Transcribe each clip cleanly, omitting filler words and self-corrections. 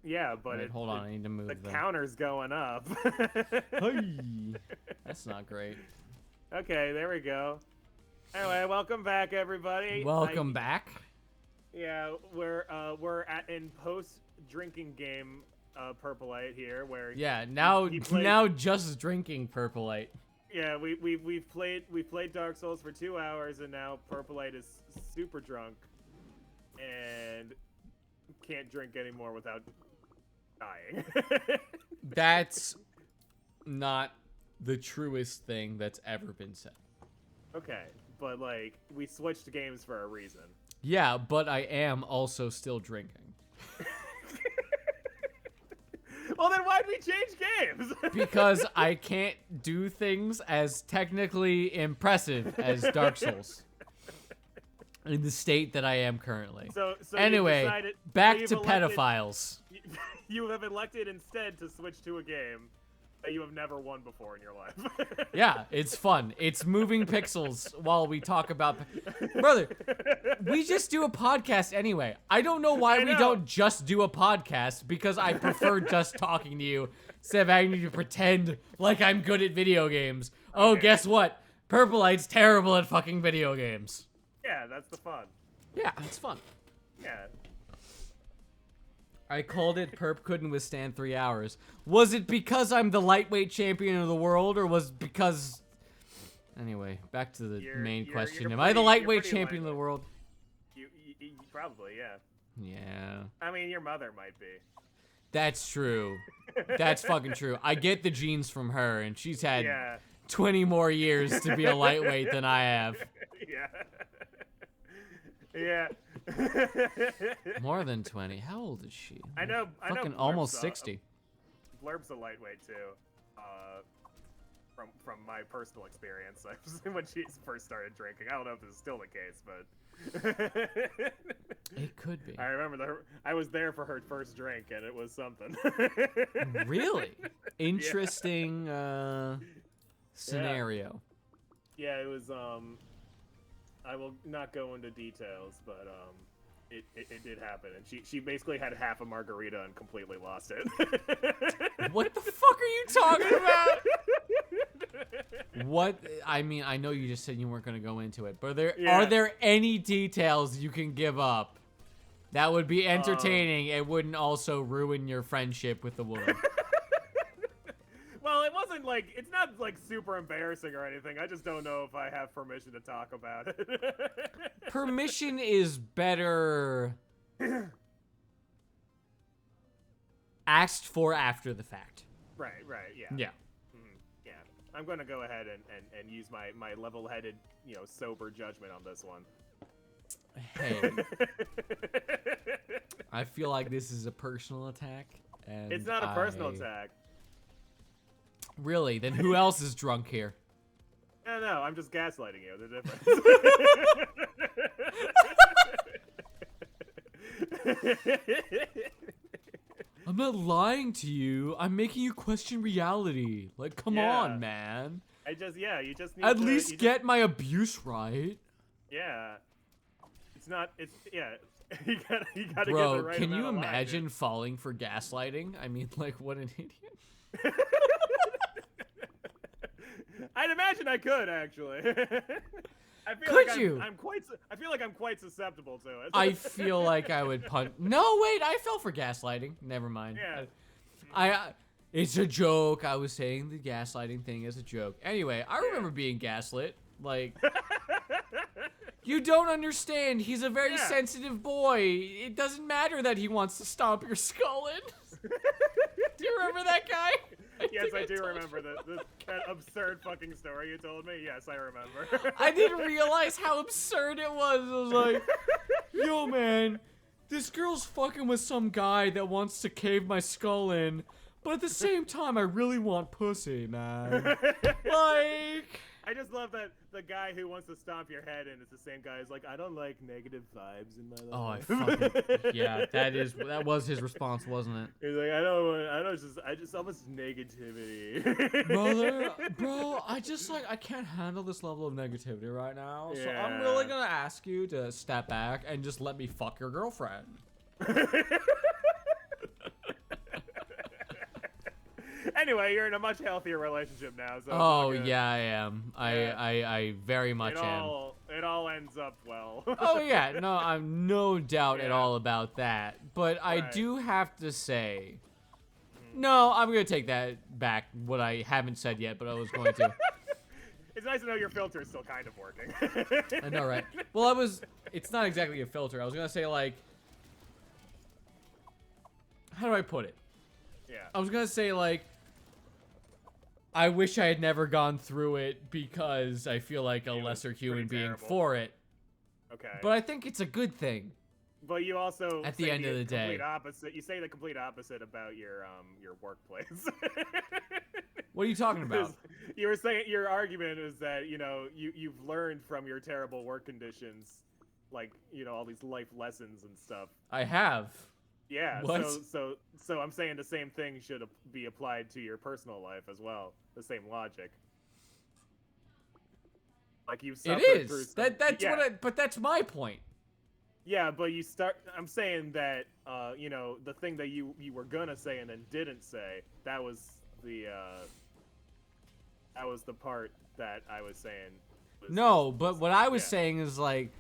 Yeah, but Wait, hold on, I need to move the them. counter's going up. Hey, that's not great. Okay, there we go. Anyway, welcome back, everybody. Welcome back. Yeah, we're in post drinking game Purplite here, where now just drinking Purplite. Yeah, we've played Dark Souls for 2 hours, and now Purplite is super drunk and can't drink anymore without dying. That's not the truest thing that's ever been said. Okay, but like we switched games for a reason. Yeah, but I am also still drinking. Well, then why'd we change games? Because I can't do things as technically impressive as Dark Souls. In the state that I am currently. So anyway, back to pedophiles. You have elected instead to switch to a game that you have never won before in your life. Yeah, it's fun. It's moving pixels while we talk about... Brother, we just do a podcast anyway. I don't know why we don't just do a podcast, because I prefer just talking to you instead of having to pretend like I'm good at video games. Oh, guess what? Purplite's terrible at fucking video games. Yeah, that's the fun. Yeah, it's fun. Yeah. I called it Perp couldn't withstand 3 hours. Was it because I'm the lightweight champion of the world, or was it because... Anyway, back to the main question. Am I the lightweight champion of the world? You probably, yeah. Yeah. I mean, your mother might be. That's true. That's fucking true. I get the genes from her, and she's had 20 more years to be a lightweight than I have. Yeah. More than 20. How old is she? I know. Fucking almost 60. Blurb's a lightweight too. From my personal experience, when she first started drinking. I don't know if this is still the case, but it could be. I remember I was there for her first drink, and it was something. Really interesting scenario. Yeah, it was. I will not go into details, but it did happen, and she basically had half a margarita and completely lost it. What the fuck are you talking about? What? I mean, I know you just said you weren't going to go into it, but are there any details you can give up that would be entertaining and wouldn't also ruin your friendship with the woman? Well, it wasn't like, it's not like super embarrassing or anything. I just don't know if I have permission to talk about it. Permission is better asked for after the fact. Right, yeah. Yeah. Yeah. I'm going to go ahead and use my level-headed, sober judgment on this one. Hey. I feel like this is a personal attack. And it's not a personal attack. Really? Then who else is drunk here? No, I'm just gaslighting you. The difference. I'm not lying to you. I'm making you question reality. Like, come on, man. You just need at least get my abuse right. Yeah. You gotta Bro, get the right can you amount of imagine falling for gaslighting? I mean, like, what an idiot. I'd imagine I could, actually. I feel like I'm quite susceptible to it. I feel like I would punch. No, wait, I fell for gaslighting. Never mind. Yeah. It's a joke. I was saying the gaslighting thing is a joke. Anyway, I remember being gaslit. Like, you don't understand. He's a very sensitive boy. It doesn't matter that he wants to stomp your skull in. Do you remember that guy? Yes, I do remember that absurd fucking story you told me. Yes, I remember. I didn't realize how absurd it was. I was like, yo, man, this girl's fucking with some guy that wants to cave my skull in, but at the same time, I really want pussy, man. Like... I just love that the guy who wants to stomp your head in is the same guy who's like, I don't like negative vibes in my life. Oh, I fucking... Yeah, that was his response, wasn't it? He's like, I just almost negativity. Bro, I can't handle this level of negativity right now. So I'm really gonna ask you to step back and just let me fuck your girlfriend. Anyway, you're in a much healthier relationship now. So it's Oh all good. yeah, I am. Yeah. I very much am. It all ends up well. Oh yeah, no, I'm no doubt at Yeah. all about that. But I Right. do have to say, no, I'm gonna take that back. What I haven't said yet, but I was going to. It's nice to know your filter is still kind of working. I know, right? Well, it's not exactly a filter. I was gonna say, like, how do I put it? Yeah. I was gonna say, like, I wish I had never gone through it because I feel like a It was lesser human pretty being terrible. for it. Okay. But I think it's a good thing. But you also At the say end of the day. complete opposite. You say the complete opposite about your workplace. What are you talking about? You were saying your argument is that you've learned from your terrible work conditions, like all these life lessons and stuff. I have. Yeah. What? So I'm saying the same thing should be applied to your personal life as well. The same logic. Like you've suffered It through is. some, That's yeah. but that's my point. Yeah, but I'm saying that the thing that you were gonna say and then didn't say, that was the part that I was saying. But what I was saying is, like,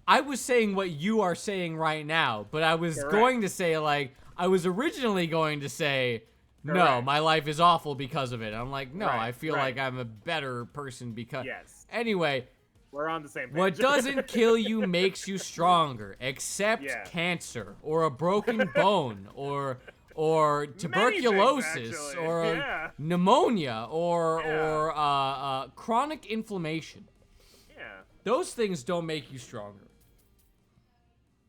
I was saying what you are saying right now, but I was Correct. going to say, like, I was originally going to say, no, Correct. my life is awful because of it. I'm like, no, Right, I feel right. like I'm a better person because. Yes. Anyway, We're on the same page. what doesn't kill you makes you stronger, except Yeah. cancer or a broken bone or tuberculosis actually. or Yeah. pneumonia or Yeah. chronic inflammation. Yeah, Those things don't make you stronger.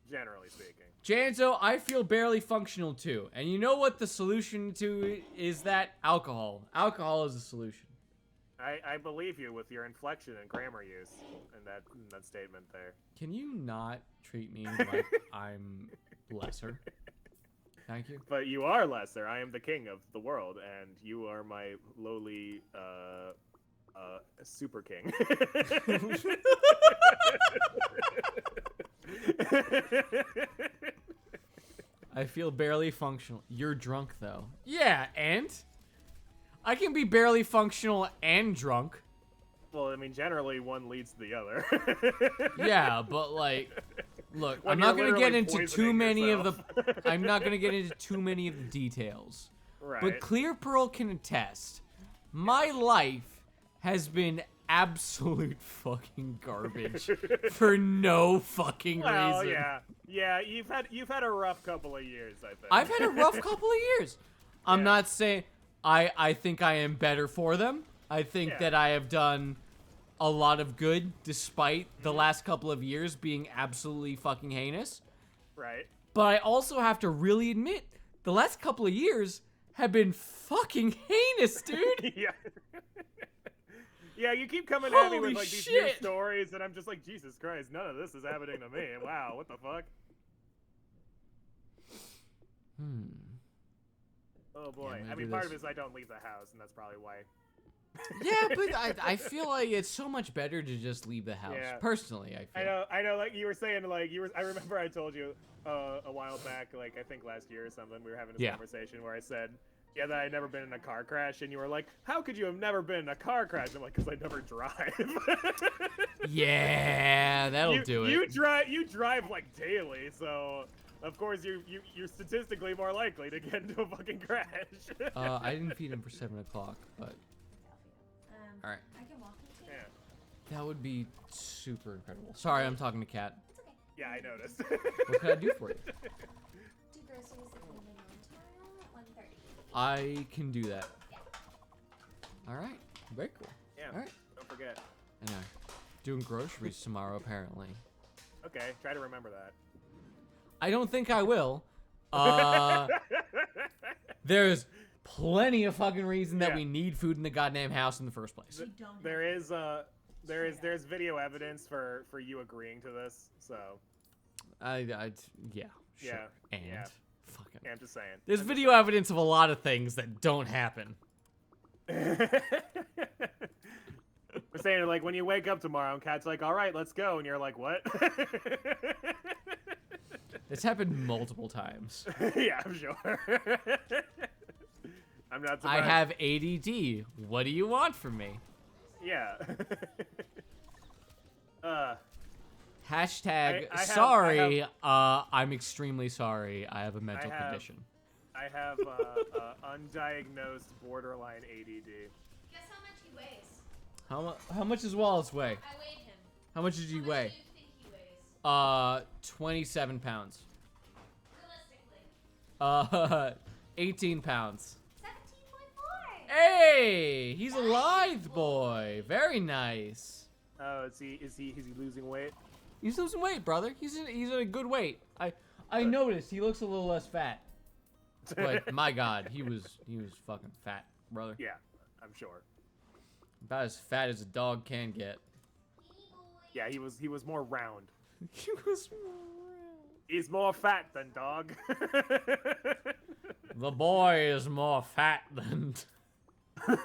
generally speaking. Janzo, I feel barely functional too. And you know what the solution to it is? That alcohol. Alcohol is the solution. I believe you with your inflection and grammar use in that statement there. Can you not treat me like I'm lesser? Thank you. But you are lesser. I am the king of the world, and you are my lowly super king. I feel barely functional. You're drunk though. Yeah, and I can be barely functional and drunk. Well, I mean, generally one leads to the other. Yeah, but like, look, When I'm not you're gonna get literally into too poisoning many yourself. of the. I'm not gonna get into too many of the details. Right. But ClearPearl can attest. My life has been absolute fucking garbage for no fucking Well, reason. yeah. You've had a rough couple of years, I think. I've had a rough couple of years. I'm Yeah. not saying I think I am better for them. I think Yeah. that I have done a lot of good despite the last couple of years being absolutely fucking heinous. Right. But I also have to really admit the last couple of years have been fucking heinous, dude. Yeah. Yeah, you keep coming at me Holy with like these new shit. stories, and I'm just like, Jesus Christ, none of this is happening to me. Wow, what the fuck? Oh boy. I'm gonna I mean, do part this. of it is I don't leave the house, and that's probably why. Yeah, but I feel like it's so much better to just leave the house. Yeah. Personally, I feel. I know. Like you were saying, like I remember I told you a while back, like I think last year or something, we were having this Yeah. conversation where I said, yeah, that I'd never been in a car crash, and you were like, how could you have never been in a car crash? I'm like, because I never drive. Yeah, that'll do it. You drive like daily, so of course you're statistically more likely to get into a fucking crash. I didn't feed him for 7 o'clock, but all right. I can walk you too. Yeah. That would be super incredible. Sorry, I'm talking to Kat. It's okay. Yeah, I noticed. What can I do for you? Do groceries at the end tomorrow at 1:30. I can do that. All right. Very cool. Yeah. All right. Don't forget. And I'm doing groceries tomorrow, apparently. Okay, try to remember that. I don't think I will. There's plenty of fucking reason that Yeah. we need food in the goddamn house in the first place. We don't. There's video evidence for you agreeing to this, so Yeah, sure. Yeah, And yeah. fucking. yeah, I'm just saying. There's video evidence of a lot of things that don't happen. We're saying like when you wake up tomorrow and Kat's like, all right, let's go, and you're like, what? It's happened multiple times. Yeah, I'm sure. I'm not I surprised. have ADD. What do you want from me? Yeah. Hashtag I have- sorry. I'm extremely sorry. I have a mental condition. I have undiagnosed borderline ADD. Guess how much he weighs? How much does Wallace weigh? I weighed him. How much did How you much weigh? do you think he weighs? 27 pounds. Realistically. 18 pounds. 17.4. Hey, he's a lithe boy. Very nice. Oh, is he losing weight? He's losing weight, brother. He's at a good weight. I noticed he looks a little less fat. But my God, he was fucking fat, brother. Yeah, I'm sure. About as fat as a dog can get. Yeah, he was more round. He was. He's more fat than dog. The boy is more fat than. Don't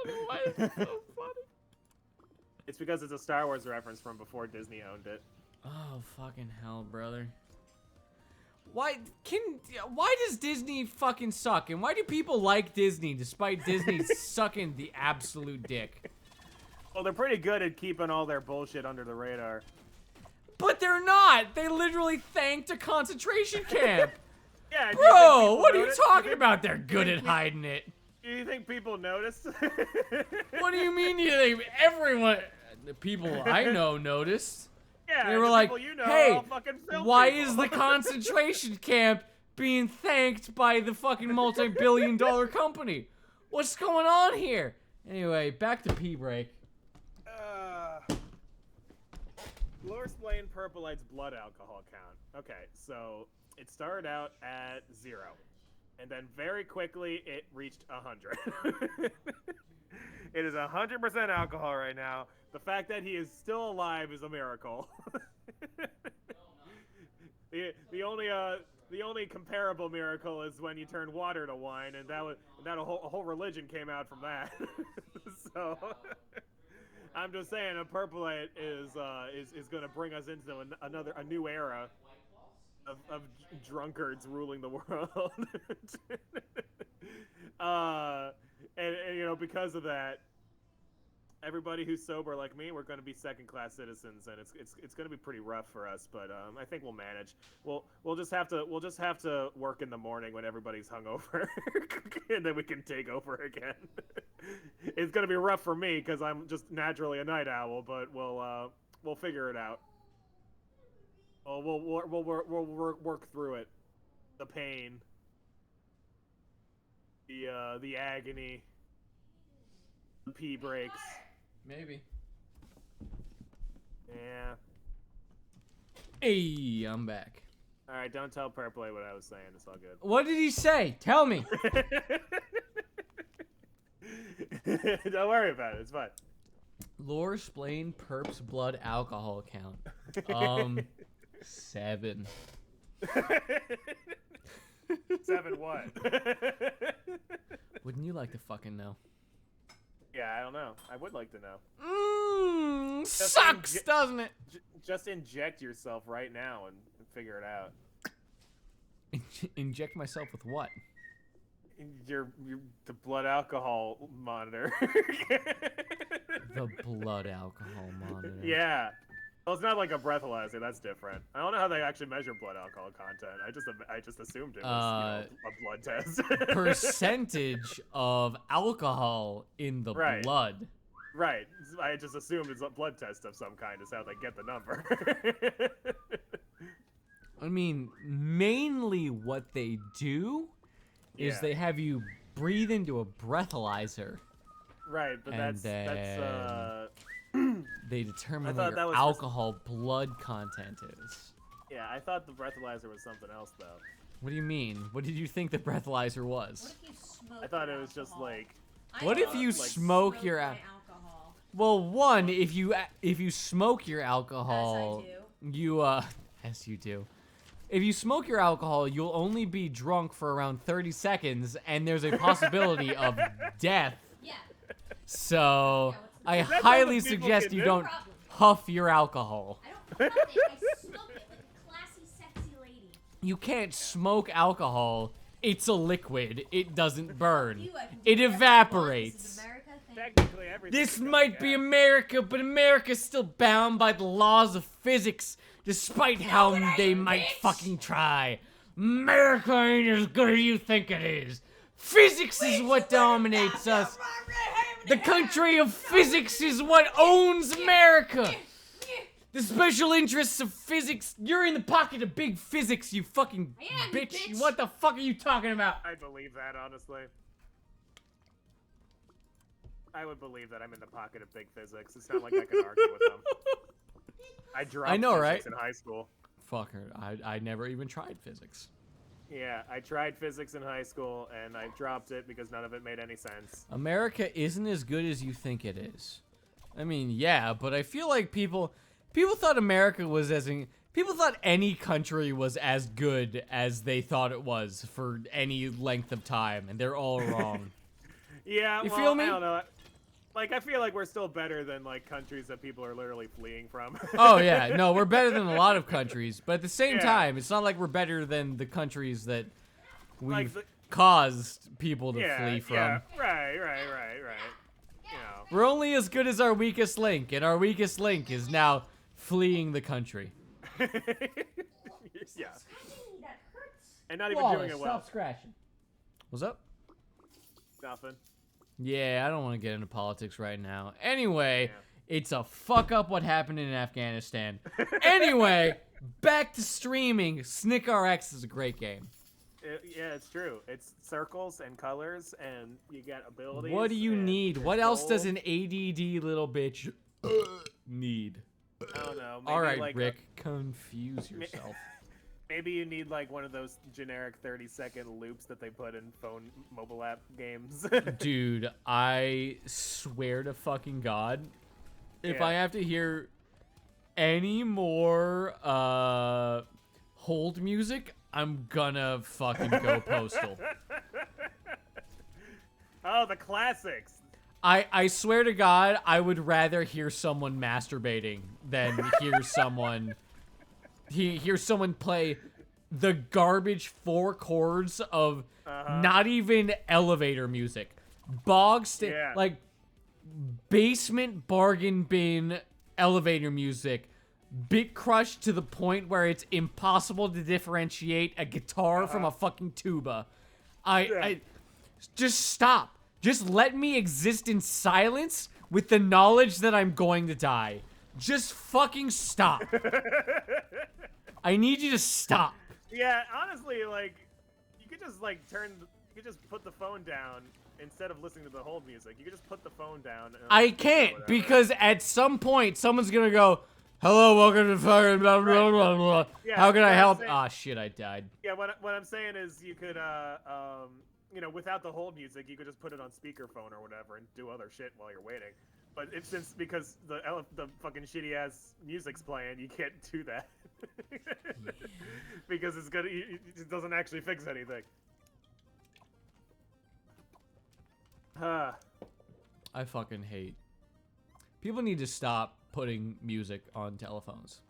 know why it's so funny. It's because it's a Star Wars reference from before Disney owned it. Oh fucking hell, brother. Why does Disney fucking suck? And why do people like Disney despite Disney sucking the absolute dick? Well, they're pretty good at keeping all their bullshit under the radar. But they're not. They literally thanked a concentration camp. Yeah, Bro, what are you talking about? They're good at hiding it. Do you think people noticed? What do you mean you think everyone, the people I know noticed? Yeah, They were the like, people you know hey, all fucking film why people." is the concentration camp being thanked by the fucking multi-billion-dollar company? What's going on here? Anyway, back to pee break. Lore explained Purpolite's blood alcohol count. Okay, so it started out at 0. And then very quickly it reached 100. It is 100% alcohol right now. The fact that he is still alive is a miracle. The only comparable miracle is when you turn water to wine, and a whole religion came out from that. So I'm just saying, a Purpolite is going to bring us into a new era of drunkards ruling the world. And you know, because of that, everybody who's sober like me, we're going to be second-class citizens, and it's going to be pretty rough for us. But I think we'll manage. We'll just have to work in the morning when everybody's hungover, and then we can take over again. It's going to be rough for me because I'm just naturally a night owl, but we'll figure it out. Oh, we'll work through it. The pain, the agony, the pee breaks. Maybe. Yeah. Hey, I'm back. All right, don't tell Purpley what I was saying. It's all good. What did he say? Tell me. Don't worry about it. It's fine. Lore explain Perp's blood alcohol count. 7. 7 what? Wouldn't you like to fucking know? Yeah, I don't know. I would like to know. Sucks, doesn't it? Just inject yourself right now and figure it out. Inject myself with what? The blood alcohol monitor. The blood alcohol monitor. Yeah. Well, it's not like a breathalyzer. That's different. I don't know how they actually measure blood alcohol content. I just assumed it was a blood test. Percentage of alcohol in the Right. blood. Right. I just assumed it's a blood test of some kind is how they get the number. I mean, mainly what they do is Yeah. they have you breathe into a breathalyzer. Right, but And that's They determine I what thought that your was just- alcohol blood content is. yeah, I thought the breathalyzer was something else though. What do you mean? What did you think the breathalyzer What was? if you smoke I thought your it was just alcohol? like I What if don't you like smoke your my alcohol? alcohol? Well, one, if you smoke your alcohol, As you as you do. If you smoke your alcohol, you'll only be drunk for around 30 seconds, and there's a possibility of death. Yeah. So, I Is that highly something people suggest can you do? don't huff your alcohol. I don't huff it. I smoke it like a classy, sexy lady. You can't smoke alcohol It's a liquid. It doesn't burn. You, I can It do whatever I want. This is evaporates. America, thank you. Technically, everything. This is going might be gas. America, but America's still bound by the laws of physics, despite how they might fucking try. America ain't as good as you think it is. Physics is what dominates us. The country of physics is what owns America. The special interests of physics. You're in the pocket of big physics, you fucking I am, bitch. bitch. What the fuck are you talking about? I believe that, honestly. I would believe that I'm in the pocket of big physics. It's not like I could argue with them. I dropped I know, physics right? in high school. Fucker, I never even tried physics. Yeah, I tried physics in high school, and I dropped it because none of it made any sense. America isn't as good as you think it is. I mean, yeah, but I feel like people thought America was people thought any country was as good as they thought it was for any length of time, and they're all wrong. Yeah, You well, feel me? I don't know. Like, I feel like we're still better than, like, countries that people are literally fleeing from. Oh yeah, no, we're better than a lot of countries, but at the same Yeah. time, it's not like we're better than the countries that we've Like the- caused people to yeah, flee from. yeah, right. You know. We're only as good as our weakest link, and our weakest link is now fleeing the country. Yeah. That hurts. And not even doing it well. Stop scratching. What's up? Nothing. Yeah, I don't want to get into politics right now. Anyway, Yeah. it's a fuck up what happened in Afghanistan. Anyway, back to streaming. Snkrx is a great game. Yeah, it's true. It's circles and colors, and you get abilities. What do you and need? there's What else does gold. an ADD little bitch need? I don't know. Maybe All right, like Rick, confuse yourself. Maybe you need like one of those generic 30-second loops that they put in phone mobile app games. Dude, I swear to fucking God, if Yeah. I have to hear any more hold music, I'm gonna fucking go postal. Oh, the classics. I swear to God, I would rather hear someone masturbating than hear someone hear someone play the garbage 4 chords of not even elevator music. Yeah. Like basement bargain bin elevator music. Bit crushed to the point where it's impossible to differentiate a guitar from a fucking tuba. I just stop. Just let me exist in silence with the knowledge that I'm going to die. Just fucking stop. I need you to stop. Yeah, honestly, like you could just like you could just put the phone down instead of listening to the whole music. You could just put the phone down. And I can't because at some point someone's gonna go, "Hello, welcome to fucking blah blah blah blah." Yeah, How can I what I'm help? saying- Ah, shit, I died. Yeah, what I'm saying is you could you know, without the hold music, you could just put it on speakerphone or whatever and do other shit while you're waiting. But it's because the fucking shitty ass music's playing, you can't do that because it doesn't actually fix anything. I fucking hate. People need to stop putting music on telephones.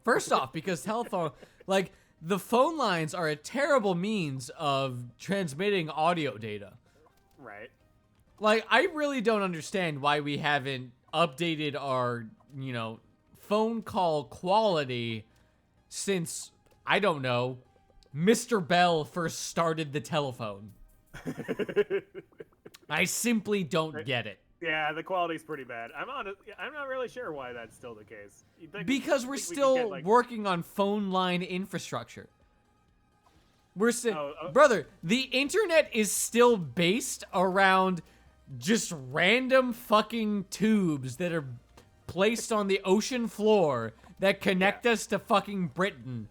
First off, because the phone lines are a terrible means of transmitting audio data. Right. Like, I really don't understand why we haven't updated our, phone call quality since, I don't know, Mr. Bell first started the telephone. I simply don't get it. Yeah, the quality's pretty bad. I'm not really sure why that's still the case. Because we're still working on phone line infrastructure. We're still, brother, the internet is still based around just random fucking tubes that are placed on the ocean floor that connect us to fucking Britain.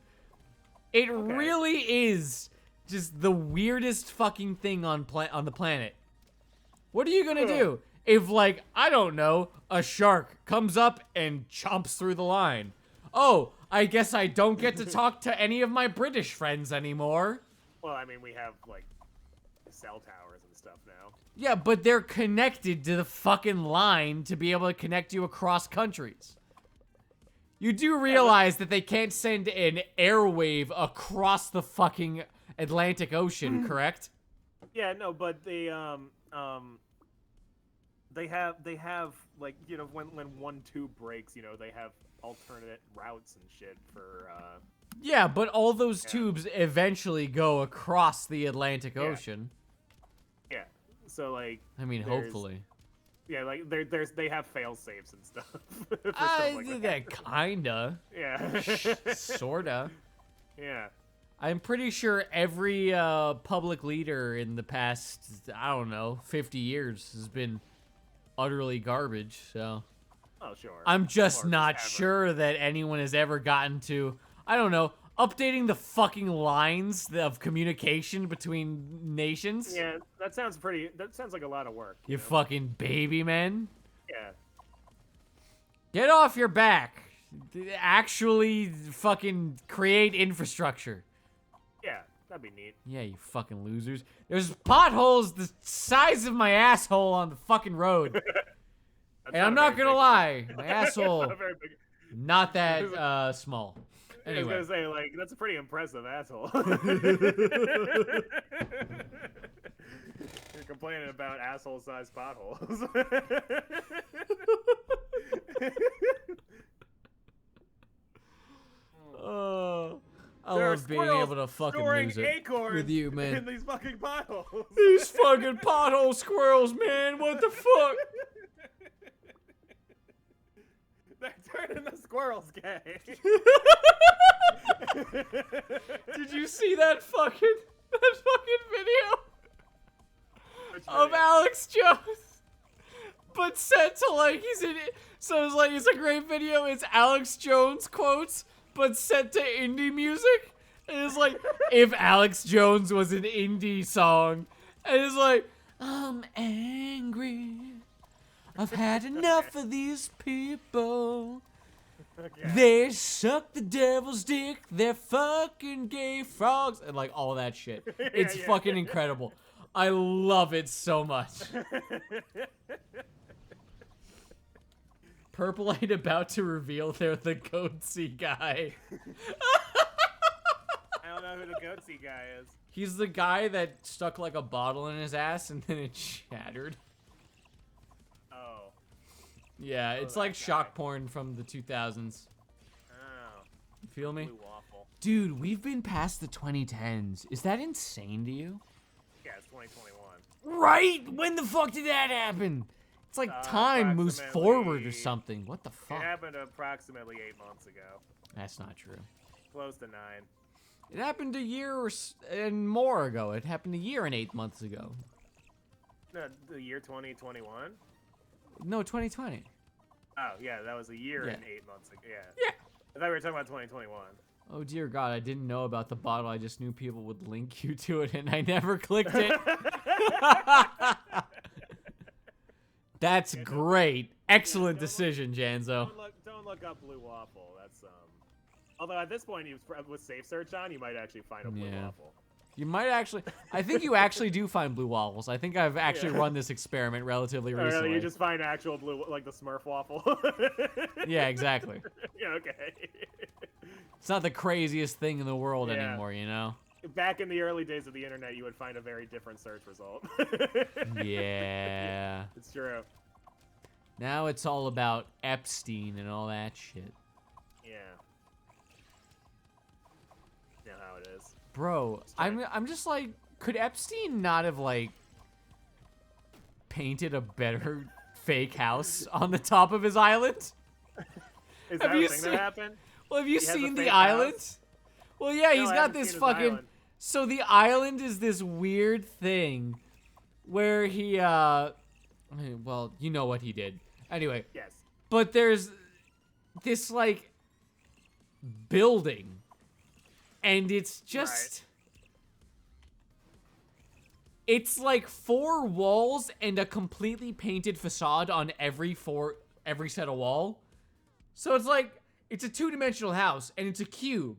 It really is just the weirdest fucking thing on the planet. What are you gonna do if, like, I don't know, a shark comes up and chomps through the line? Oh, I guess I don't get to talk to any of my British friends anymore. Well, I mean, we have like cell towers and stuff now. Yeah, but they're connected to the fucking line to be able to connect you across countries. You do realize that they can't send an airwave across the fucking Atlantic Ocean, correct? Yeah, no, but they have like, you know, when one tube breaks, you know, they have alternate routes and shit for Yeah, but all those Yeah. tubes eventually go across the Atlantic Yeah. Ocean. yeah. So like I mean, there's- hopefully. Yeah, like they have fail safes and stuff. for stuff like That kinda. Yeah. Sorta. Yeah. I'm pretty sure every public leader in the past, I don't know, 50 years has been utterly garbage, so... Oh, sure. I'm just Or not ever. sure that anyone has ever gotten to, I don't know, updating the fucking lines of communication between nations. Yeah, that sounds like a lot of work. You know? fucking baby men. Yeah. Get off your back. Actually fucking create infrastructure. Yeah, that'd be neat. Yeah, you fucking losers. There's potholes the size of my asshole on the fucking road. That's And I'm a not very gonna big- lie, my That's asshole, not a very big. not that small. I was Anyway. gonna say, like, that's a pretty impressive asshole. You're complaining about asshole-sized potholes. I There are love being squirrels able to fucking storing lose it acorns with you, in man. these fucking potholes. These fucking pothole squirrels, man. What the fuck? They're turning the squirrels gay. Did you see that fucking video Which of video? Alex Jones? But set to like he's in it. So it's like it's a great video. It's Alex Jones quotes, but set to indie music. And it's like if Alex Jones was an indie song. And it's like, I'm angry. I've had enough of these people. Okay. They suck the devil's dick. They're fucking gay frogs. And like all that shit. It's yeah. fucking incredible. I love it so much. Purple ain't about to reveal they're the goatsy guy. I don't know who the goatsy guy is. He's the guy that stuck like a bottle in his ass and then it shattered. Oh. Yeah, it's that like guy. shock porn from the 2000s. Oh. You feel me? Blue waffle. Dude, we've been past the 2010s. Is that insane to you? Yeah, it's 2021. Right? When the fuck did that happen? It's like time moves forward or approximately- something. What the It fuck? happened approximately 8 months ago. That's not true. Close to 9. It happened a year and more ago. It happened a year and 8 months ago. No, the year 2021? No, 2020. Oh, yeah, that was a year Yeah. and 8 months ago. Yeah. Yeah. I thought we were talking about 2021. Oh dear God, I didn't know about the bottle. I just knew people would link you to it, and I never clicked it. That's great. Excellent decision, Janzo. Don't look up blue waffle. That's Although at this point, with safe search on, you might actually find a blue Yeah. waffle. You might actually. I think you actually do find blue waffles. I think I've actually Yeah. run this experiment relatively Or recently. you just find actual blue, like the Smurf waffle. Yeah, exactly. Yeah, okay. It's not the craziest thing in the world Yeah. anymore, you know? Back in the early days of the internet, you would find a very different search result. Yeah. It's true. Now it's all about Epstein and all that shit. Yeah. You know how it is. Bro, I'm just like, could Epstein not have like painted a better fake house on the top of his island? Is Have that you a thing seen- that happened? Well, have you He has a seen the fake island? house? Well, yeah, he's I got haven't this seen his fucking. island. So the island is this weird thing where he, well, you know what he did. Anyway, Yes. but there's this like building, and it's just. It's like 4 walls and a completely painted facade on every set of wall. So it's like it's a 2-dimensional house and it's a cube.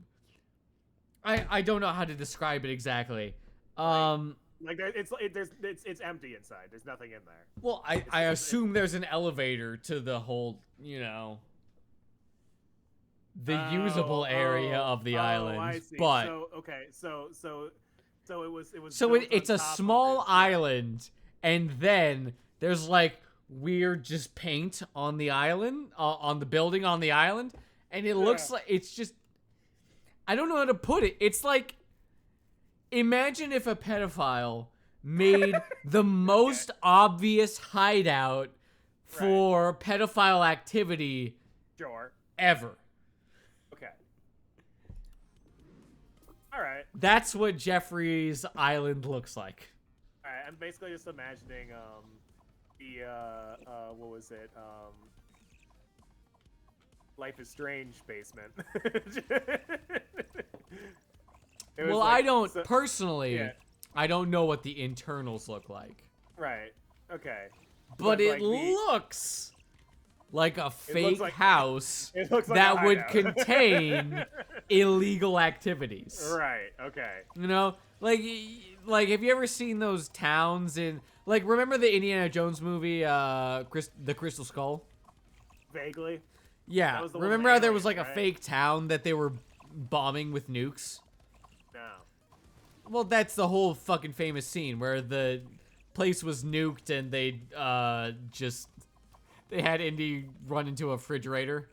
I don't know how to describe it exactly. Like it's empty inside. There's nothing in there. Well, I assume there's an elevator to the whole, you know, the usable area of the I island. see. But So okay, so So it was. So built it's on a top of small this, island, and then there's like weird just paint on the island, on the building on the island, and it looks like it's just. I don't know how to put it. It's like, imagine if a pedophile made the most obvious hideout for pedophile activity Sure. ever. Okay. All right. That's what Jeffrey's Island looks like. All right. I'm basically just imagining the what was it Life is Strange basement. It was Well, like- I don't so- personally. yeah. I don't know what the internals look like, Right. Okay. but it like the- looks like a fake like- house It looks like that a would hideout. contain illegal activities. Right. Okay. You know, like have you ever seen those towns in like remember the Indiana Jones movie, the Crystal Skull? Vaguely. Yeah. That was the one Remember with how there was like aliens, a right? fake town that they were bombing with nukes? No. Well, that's the whole fucking famous scene where the place was nuked and they they had Indy run into a refrigerator.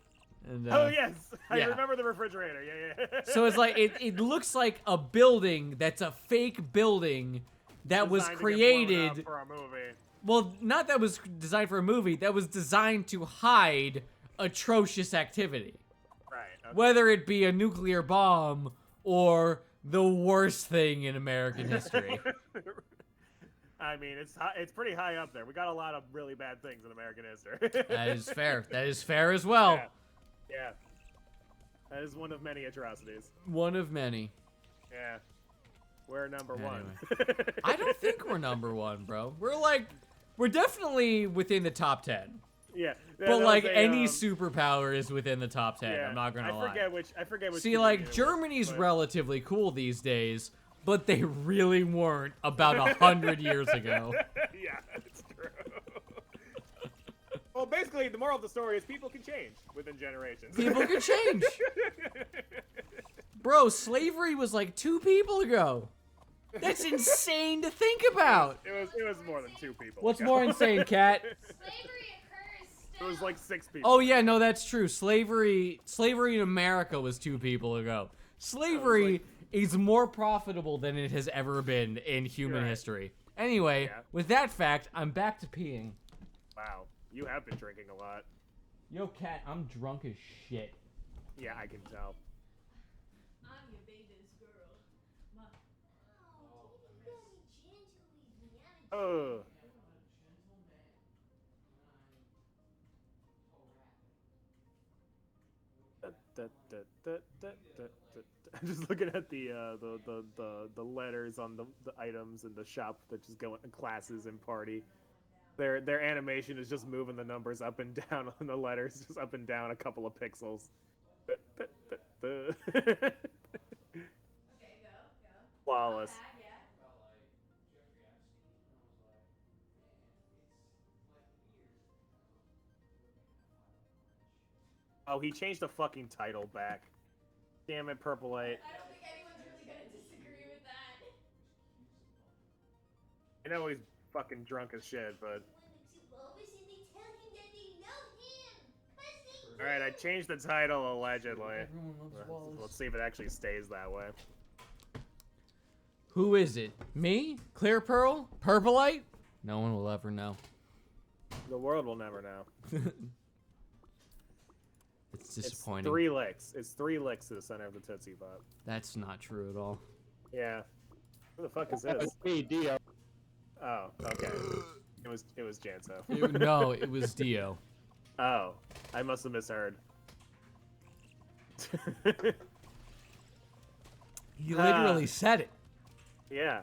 And, Oh yes, I yeah. remember the refrigerator. Yeah. So it's like it looks like a building that's a fake building that was Designed to get blown up created. for a movie. Well, not that was designed for a movie. That was designed to hide atrocious activity, Right. Okay. whether it be a nuclear bomb or the worst thing in American history. I mean, it's pretty high up there. We got a lot of really bad things in American history. That is fair. That is fair as well. Yeah. That is one of many atrocities. One of many. Yeah. We're number one. I don't think we're number one, bro. We're definitely within the top 10. Yeah. But like any superpower is within the top 10. Yeah, I'm not gonna lie. I forget which. See, like comedian it was, Germany's but- relatively cool these days, but they really weren't about 100 years ago. Yeah, it's true. Well, basically, the moral of the story is people can change within generations. People can change. Bro, slavery was like 2 people ago. That's insane to think about. It was more than 2 people. What's ago. more insane, Kat? Slavery occurs It still. was like 6 people. Oh yeah, no, that's true. Slavery in America was 2 people ago. Slavery is more profitable than it has ever been in human Right. history. Anyway, Yeah. with that fact, I'm back to peeing. Wow, you have been drinking a lot. Yo, Kat, I'm drunk as shit. Yeah, I can tell. I'm your baby's girl. Oh, you gotta be gentle with me. Oh. I'm just looking at the letters on the items in the shop that just go in classes and party. Their animation is just moving the numbers up and down on the letters, just up and down a couple of pixels. Okay, go. Flawless. Yeah. Oh, he changed the fucking title back. Damn it, Purple Light. I don't think anyone's really gonna disagree with that. I know he's fucking drunk as shit, but... Alright, I changed the title allegedly. Let's see if it actually stays that way. Who is it? Me? ClearPearl? Purpleite? No one will ever know. The world will never know. It's disappointing. It's 3 licks. It's 3 licks to the center of the Tootsie Pop. That's not true at all. Yeah. Who the fuck is this? Hey, Dio. Oh, okay. It was Janso. No, it was Dio. Oh, I must have misheard. He literally said it. Yeah,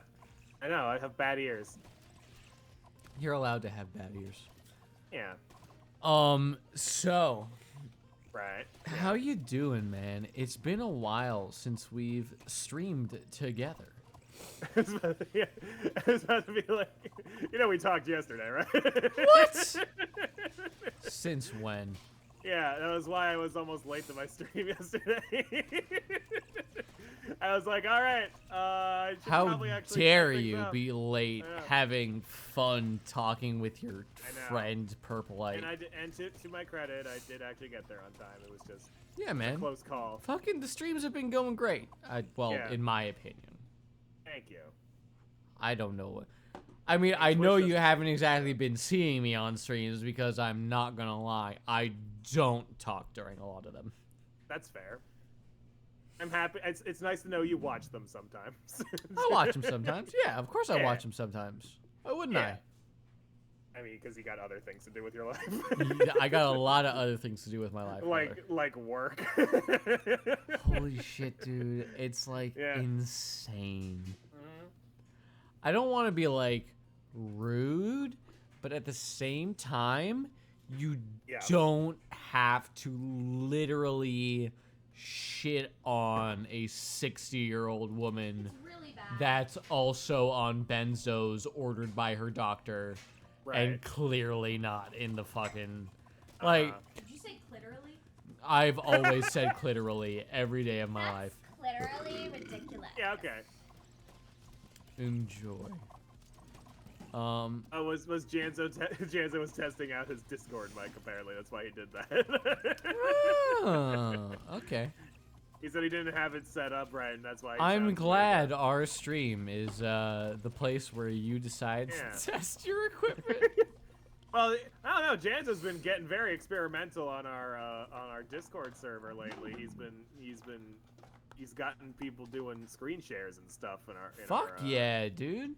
I know. I have bad ears. You're allowed to have bad ears. Yeah. So, Right. how you doing, man? It's been a while since we've streamed together. Yeah, I was about to be like, we talked yesterday, right? What? Since when? Yeah, that was why I was almost late to my stream yesterday. I was like, all right, I should How probably actually dare set things you up. be late I know. having fun talking with your I know. friend Purplite? And to my credit, I did actually get there on time. It was just Yeah, a man. close call. Fucking the streams have been going great. Well, Yeah. in my opinion. Thank you. I don't know what. I mean, And I know Twitch you doesn't haven't seem to exactly been seeing me on streams because I'm not gonna lie, I don't talk during a lot of them. That's fair. I'm happy. It's nice to know you watch them sometimes. I watch them sometimes. Yeah, of course I Yeah. watch them sometimes. Why wouldn't Yeah. I mean, because you got other things to do with your life. I? I got a lot of other things to do with my life. brother. like work. Holy shit, dude. It's like Yeah. insane. Mhm. I don't want to be like rude, but at the same time, you Yeah. don't have to literally shit on a 60-year-old woman It's really bad. that's also on benzos ordered by her doctor and Right. clearly not in the fucking like Did you say clitorally? I've always said clitorally every day of my That's life. clitorally ridiculous. Yeah. Okay. Enjoy. Oh, was Janzo Janzo was testing out his Discord mic? Apparently, that's why he did that. Oh, okay. He said he didn't have it set up right, and that's why. He I'm sounds glad weird. our stream is the place where you decide Yeah. to test your equipment. Well, I don't know. Janzo's been getting very experimental on our Discord server lately. He's gotten people doing screen shares and stuff in our. Fuck yeah, dude.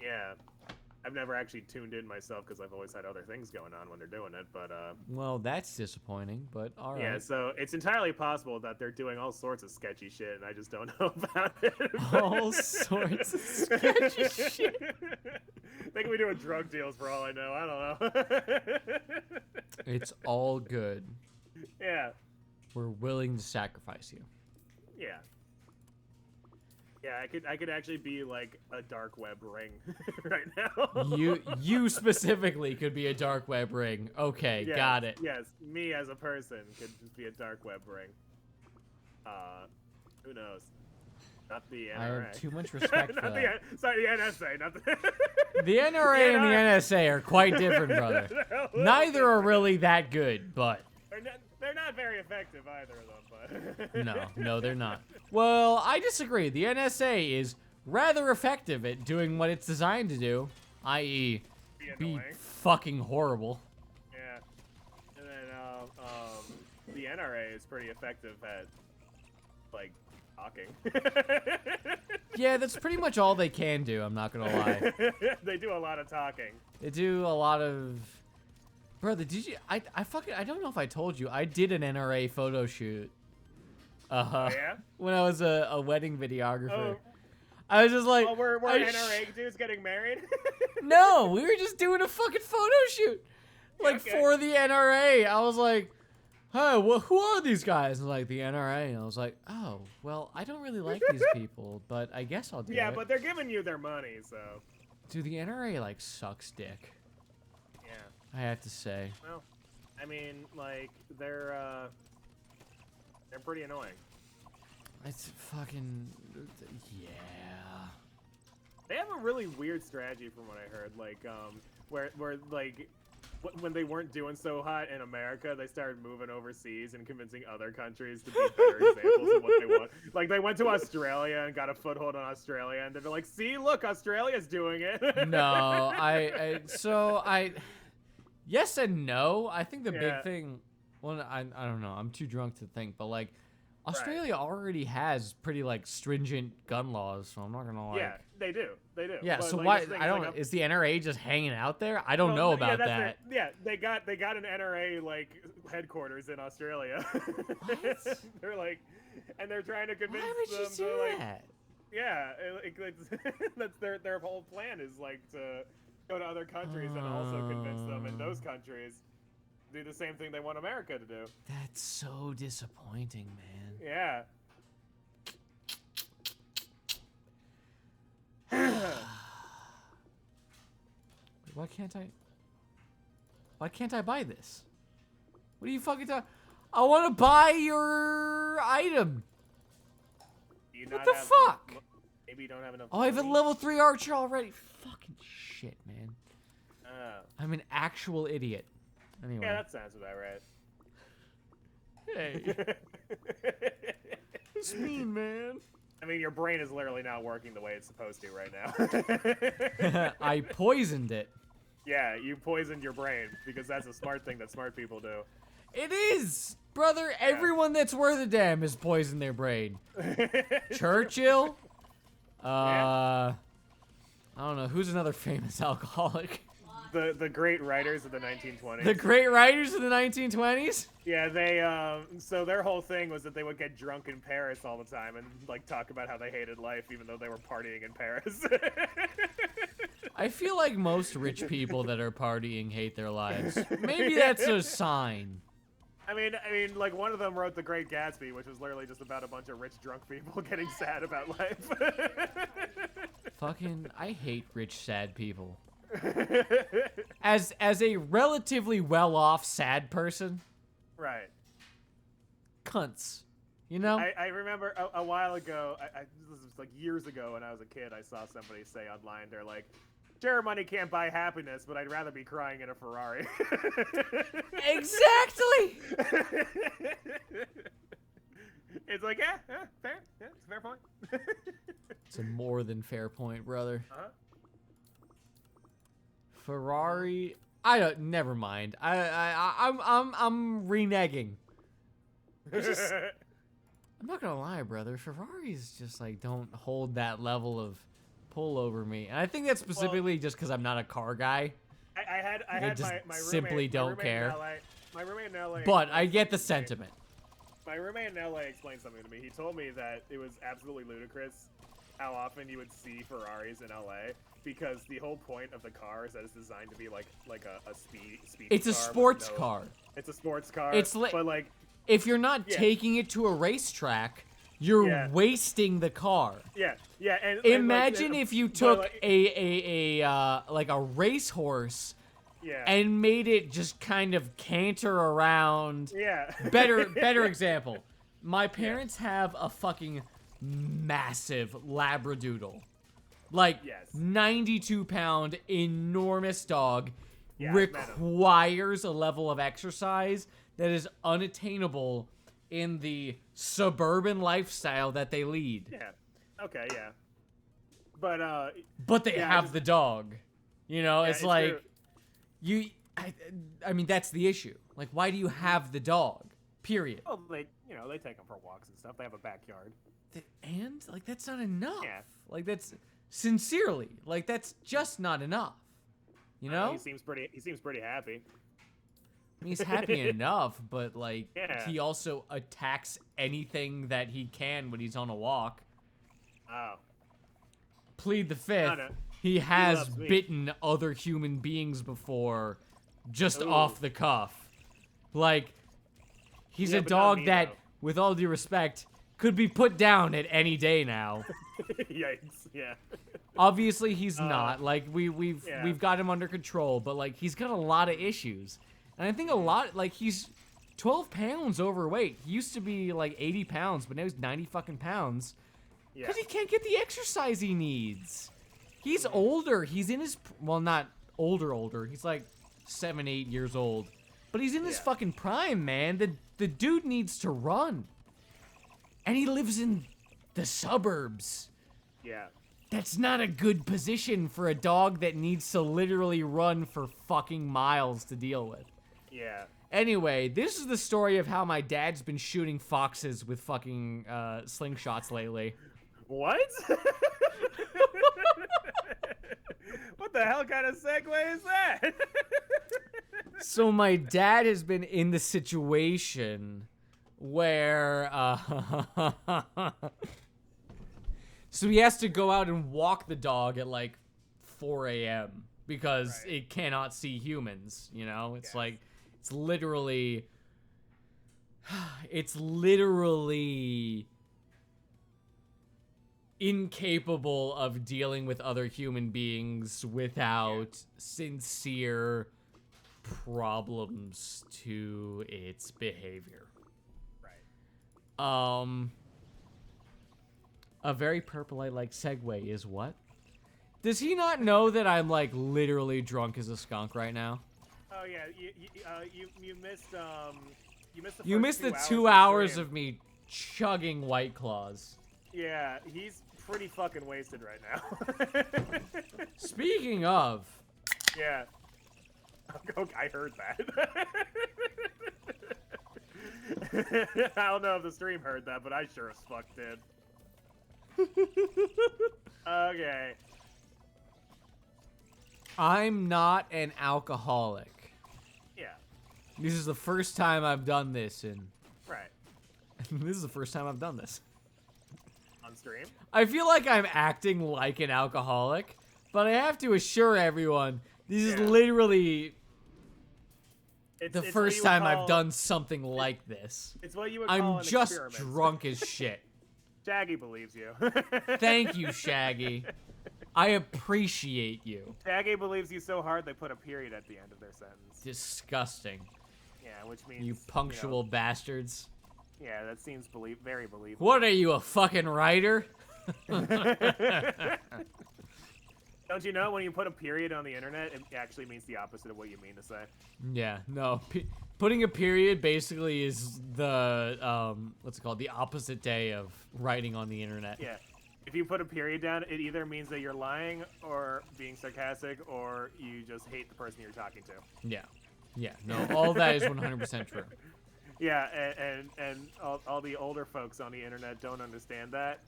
Yeah. I've never actually tuned in myself because I've always had other things going on when they're doing it, but Well, that's disappointing, but all right. yeah, so it's entirely possible that they're doing all sorts of sketchy shit, and I just don't know about it. All sorts of sketchy shit. They could be doing drug deals for all I know. I don't know. It's all good. Yeah, We're willing to sacrifice you. yeah, yeah. I could actually be like a dark web ring right now. You specifically could be a dark web ring. Okay, Yes, got it. Yes, me as a person could just be a dark web ring. Who knows? Not the NRA. I have too much respect for not that. Sorry, the NSA, not the. The NRA and the NSA are quite different, brother. They're a little Neither are different. really that good, but They're not very effective either of them, but. no, they're not. Well, I disagree. The NSA is rather effective at doing what it's designed to do, i.e., be annoying. fucking horrible. Yeah. And then the NRA is pretty effective at like talking. Yeah, that's pretty much all they can do, I'm not gonna lie. They do a lot of talking. They do a lot of... Brother, did you... I don't know if I told you, I did an NRA photo shoot. Oh, yeah? When I was a wedding videographer. Oh. I was just like... Oh, we're I NRA dudes getting married? No, we were just doing a fucking photo shoot. Like, Okay. for the NRA. I was like, hey, well, who are these guys? And like, the NRA. And I was like, oh, well, I don't really like these people, but I guess I'll do Yeah, it. but they're giving you their money, so. Dude, the NRA, like, sucks dick. Yeah. I have to say. Well, I mean, like, they're pretty annoying. It's fucking... Yeah. They have a really weird strategy from what I heard, like, where like, when they weren't doing so hot in America, they started moving overseas and convincing other countries to be better examples of what they want. Like, they went to Australia and got a foothold on Australia, and they're like, see, look, Australia's doing it. No, yes and no. I think the Yeah. big thing, well, I don't know. I'm too drunk to think, but like, Australia already has pretty like stringent gun laws, so I'm not gonna like. Yeah, they do. They do. Yeah. But, So like, why? this thing I is don't. like a- Is the NRA just hanging out there? I don't know Well, about that's that. they got an NRA like headquarters in Australia. What? They're like, and they're trying to convince Why would you them do to like, that? yeah, that's their whole plan is like to go to other countries and also convince them in those countries do the same thing they want America to do. That's so disappointing, man. Yeah. Why can't I? Why can't I buy this? What are you fucking talking? I want to buy your item. Do you What not the have fuck? Maybe you don't have enough. Oh, I have a money? level 3 archer already. Fucking shit, man. Oh. I'm an actual idiot. Anyway. Yeah, that sounds about right. Hey. It's mean, man. I mean, your brain is literally not working the way it's supposed to right now. I poisoned it. Yeah, you poisoned your brain because that's a smart thing that smart people do. It is! Brother, everyone that's worth a damn has poisoned their brain. Churchill? I don't know. Who's another famous alcoholic? The great writers of the 1920s. The great writers of the 1920s? Yeah, they, so their whole thing was that they would get drunk in Paris all the time and, like, talk about how they hated life even though they were partying in Paris. I feel like most rich people that are partying hate their lives. Maybe that's a sign. I mean, like, one of them wrote The Great Gatsby, which was literally just about a bunch of rich drunk people getting sad about life. Fucking, I hate rich, sad people. As a relatively well-off sad person, Right. cunts, you know? I remember a while ago, this was like years ago when I was a kid, I saw somebody say online, they're like, sure, money can't buy happiness, but I'd rather be crying in a Ferrari. Exactly! It's like, yeah, fair. Yeah, it's a fair point. It's a more than fair point, brother. Uh-huh. Ferrari, never mind. I'm reneging. I'm not gonna lie, brother. Ferraris just like don't hold that level of pull over me, and I think that's specifically just because I'm not a car guy. I had just my roommate, simply don't my roommate care. In LA, my roommate in LA. But I get the sentiment. My roommate in LA explained something to me. He told me that it was absolutely ludicrous how often you would see Ferraris in LA because the whole point of the car is that it's designed to be like a speed It's car a sports with car. It's a sports car. It's but like if you're not taking it to a racetrack, you're wasting the car. Yeah, and imagine like, if you took like, a racehorse and made it just kind of canter around. Yeah. Better example. My parents have a fucking massive Labradoodle. Like 92-pound enormous dog requires a level of exercise that is unattainable in the suburban lifestyle that they lead. Yeah. Okay, yeah. But they have the dog. You know, it's like true. I mean that's the issue. Like why do you have the dog? Period. Well, they take them for walks and stuff. They have a backyard. And like that's not enough. Yeah. Like that's sincerely, like that's just not enough. You know? He seems pretty happy. I mean, he's happy enough, but like he also attacks anything that he can when he's on a walk. Oh. Plead the fifth. No. He has bitten other human beings before, just off the cuff. Like, he's a dog that, with all due respect, could be put down at any day now. Yikes! Yeah. Obviously, he's not. Like, we've got him under control, but like he's got a lot of issues, and I think he's 12 pounds overweight. He used to be like 80 pounds, but now he's 90 fucking pounds. Yeah. Because he can't get the exercise he needs. He's older. He's in his... Well, not older. He's like 7, 8 years old. But he's in his fucking prime, man. The dude needs to run. And he lives in the suburbs. Yeah. That's not a good position for a dog that needs to literally run for fucking miles to deal with. Yeah. Anyway, this is the story of how my dad's been shooting foxes with fucking slingshots lately. What? What the hell kind of segue is that? So my dad has been in the situation where so he has to go out and walk the dog at like 4 a.m. because it cannot see humans, you know? It's like it's literally incapable of dealing with other human beings without sincere problems to its behavior. Right. A very purple-like segue is what? Does he not know that I'm like literally drunk as a skunk right now? Oh yeah, you missed the You first missed the 2 2 hours hours of of me chugging White Claws. Yeah, he's pretty fucking wasted right now. Speaking of, Yeah. Oh, I heard that. I don't know if the stream heard that, but I sure as fuck did. Okay. I'm not an alcoholic. Yeah. This is the first time I've done this, and Right. this is the first time I've done this. On stream? I feel like I'm acting like an alcoholic, but I have to assure everyone, this is Yeah. literally It's the what first you would time call- I've done something like this. It's what you would call I'm an just experiment. drunk as shit. Shaggy believes you. Thank you, Shaggy. I appreciate you. Shaggy believes you so hard they put a period at the end of their sentence. Disgusting. Yeah, which means You punctual bastards. Yeah, that seems very believable. What are you, a fucking writer? Don't you know when you put a period on the internet, it actually means the opposite of what you mean to say? Yeah, no. Putting a period basically is the, what's it called? The opposite day of writing on the internet. Yeah. If you put a period down, it either means that you're lying or being sarcastic or you just hate the person you're talking to. Yeah. Yeah, no, all that is 100% true. Yeah, and all the older folks on the internet don't understand that,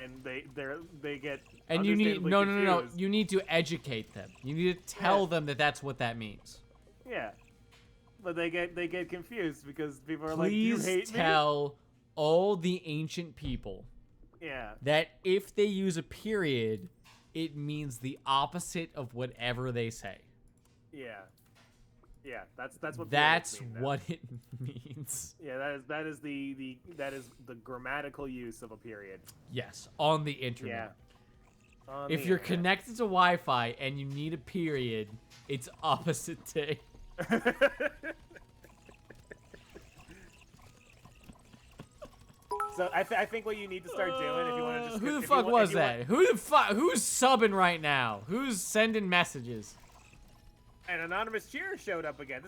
and they get And you need, understandably no, confused. you need to educate them. You need to tell them that that's what that means. Yeah. But they get confused because people are like, "You Please hate me?" tell all the ancient people Yeah. that if they use a period, it means the opposite of whatever they say. Yeah. Yeah, that's what That's periods mean now. what it means. Yeah, that is the grammatical use of a period. Yes, on the internet. Yeah. On If the you're internet. connected to Wi-Fi and you need a period, it's opposite day. So I think what you need to start doing if you want to just Who the if you fuck wa- was if you that? want- Who the fuck? Who's subbing right now? Who's sending messages? An anonymous cheer showed up again.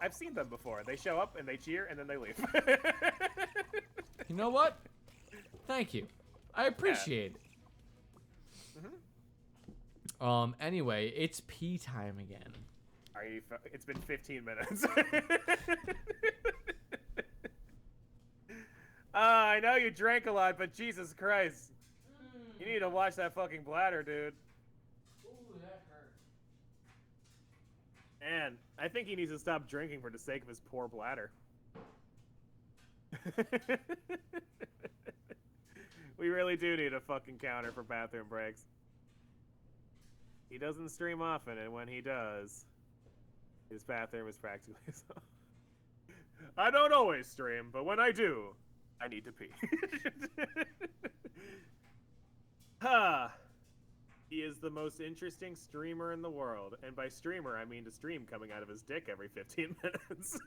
I've seen them before. They show up and they cheer and then they leave. You know what? Thank you. I appreciate it. Anyway, it's pee time again. It's been 15 minutes. I know you drank a lot, but Jesus Christ. You need to watch that fucking bladder, dude. Ooh, that hurt. Man, I think he needs to stop drinking for the sake of his poor bladder. We really do need a fucking counter for bathroom breaks. He doesn't stream often, and when he does, his bathroom is practically so. I don't always stream, but when I do, I need to pee. He is the most interesting streamer in the world. And by streamer, I mean the stream coming out of his dick every 15 minutes.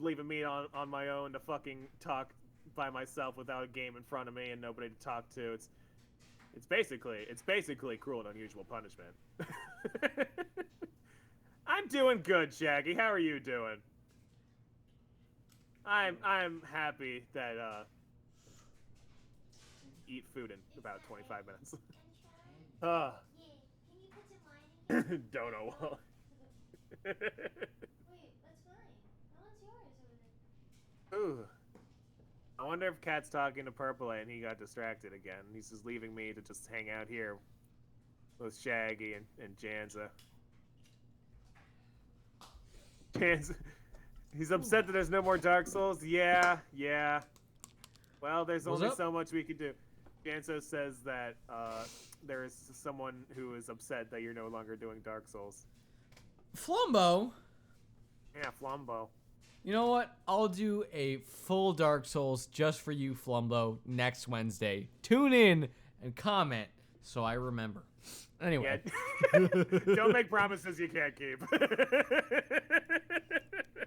Leaving me on my own to fucking talk by myself without a game in front of me and nobody to talk to. It's basically cruel and unusual punishment. I'm doing good, Shaggy. How are you doing? I'm happy that eat food in about 25 minutes. Yeah, can you put some mine in? Don't know. Wait, that's fine. No one's yours over there. Ooh. I wonder if Cat's talking to Purple and he got distracted again. He's just leaving me to just hang out here with Shaggy and Janza. Janza. He's upset that there's no more Dark Souls. Yeah. Well, there's What's only up? so much we can do. Janzo says that there is someone who is upset that you're no longer doing Dark Souls. Flumbo. Yeah, Flambo. You know what? I'll do a full Dark Souls just for you, Flumbo, next Wednesday. Tune in and comment so I remember. Anyway. Yeah. Don't make promises you can't keep.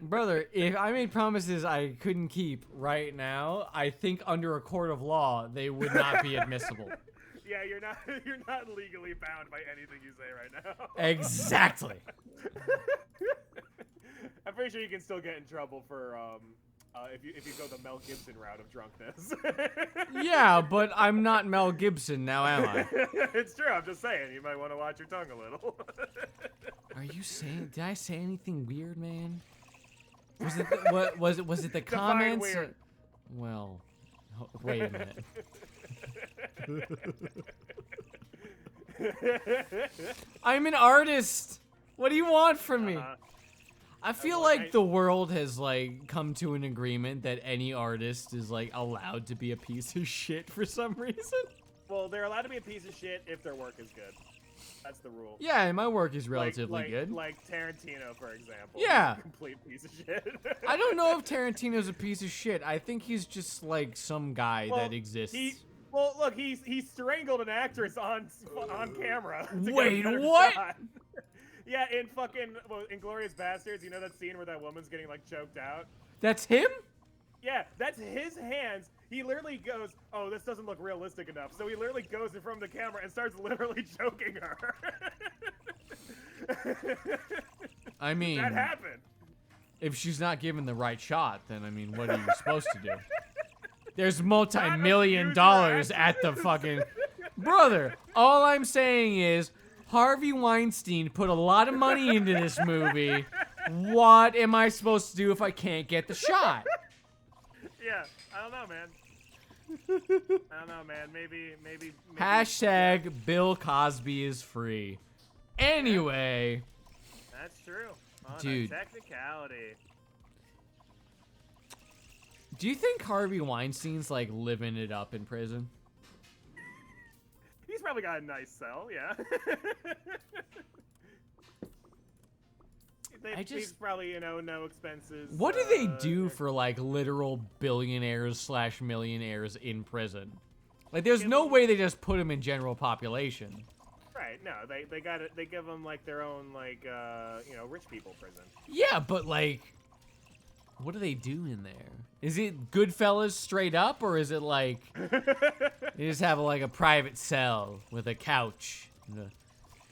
Brother, if I made promises I couldn't keep right now, I think under a court of law they would not be admissible. Yeah, you're not legally bound by anything you say right now. Exactly. I'm pretty sure you can still get in trouble for if you go the Mel Gibson route of drunkenness. Yeah, but I'm not Mel Gibson now, am I? It's true. I'm just saying. You might want to watch your tongue a little. Are you saying? Did I say anything weird, man? Was it was it the Define comments? weird. Well, wait a minute. I'm an artist. What do you want from me? I feel like the world has like come to an agreement that any artist is like allowed to be a piece of shit for some reason. Well, they're allowed to be a piece of shit if their work is good. That's the rule. Yeah, and my work is relatively good. Like Tarantino, for example. Yeah. He's a complete piece of shit. I don't know if Tarantino's a piece of shit. I think he's just like some guy that exists. Well, look, he strangled an actress on camera. to get a Wait, better what? shot. Yeah, in Inglourious Bastards, you know that scene where that woman's getting like choked out? That's him? Yeah, that's his hands. He literally goes, "Oh, this doesn't look realistic enough." So he literally goes in front of the camera and starts literally choking her. I mean, that happened. If she's not given the right shot, then I mean, what are you supposed to do? There's multi-million dollars at the fucking... Brother, all I'm saying is Harvey Weinstein put a lot of money into this movie. What am I supposed to do if I can't get the shot? Yeah, I don't know, man. I don't know, man. Maybe. Hashtag Bill Cosby is free. Anyway. That's true. On Dude. A technicality. Do you think Harvey Weinstein's like living it up in prison? He's probably got a nice cell, yeah. He's probably, no expenses. What do they do for like literal billionaires / millionaires in prison? Like, there's no way they just put them in general population. Right? No, they give them like their own like rich people prison. Yeah, but like, what do they do in there? Is it Goodfellas straight up, or is it like they just have like a private cell with a couch?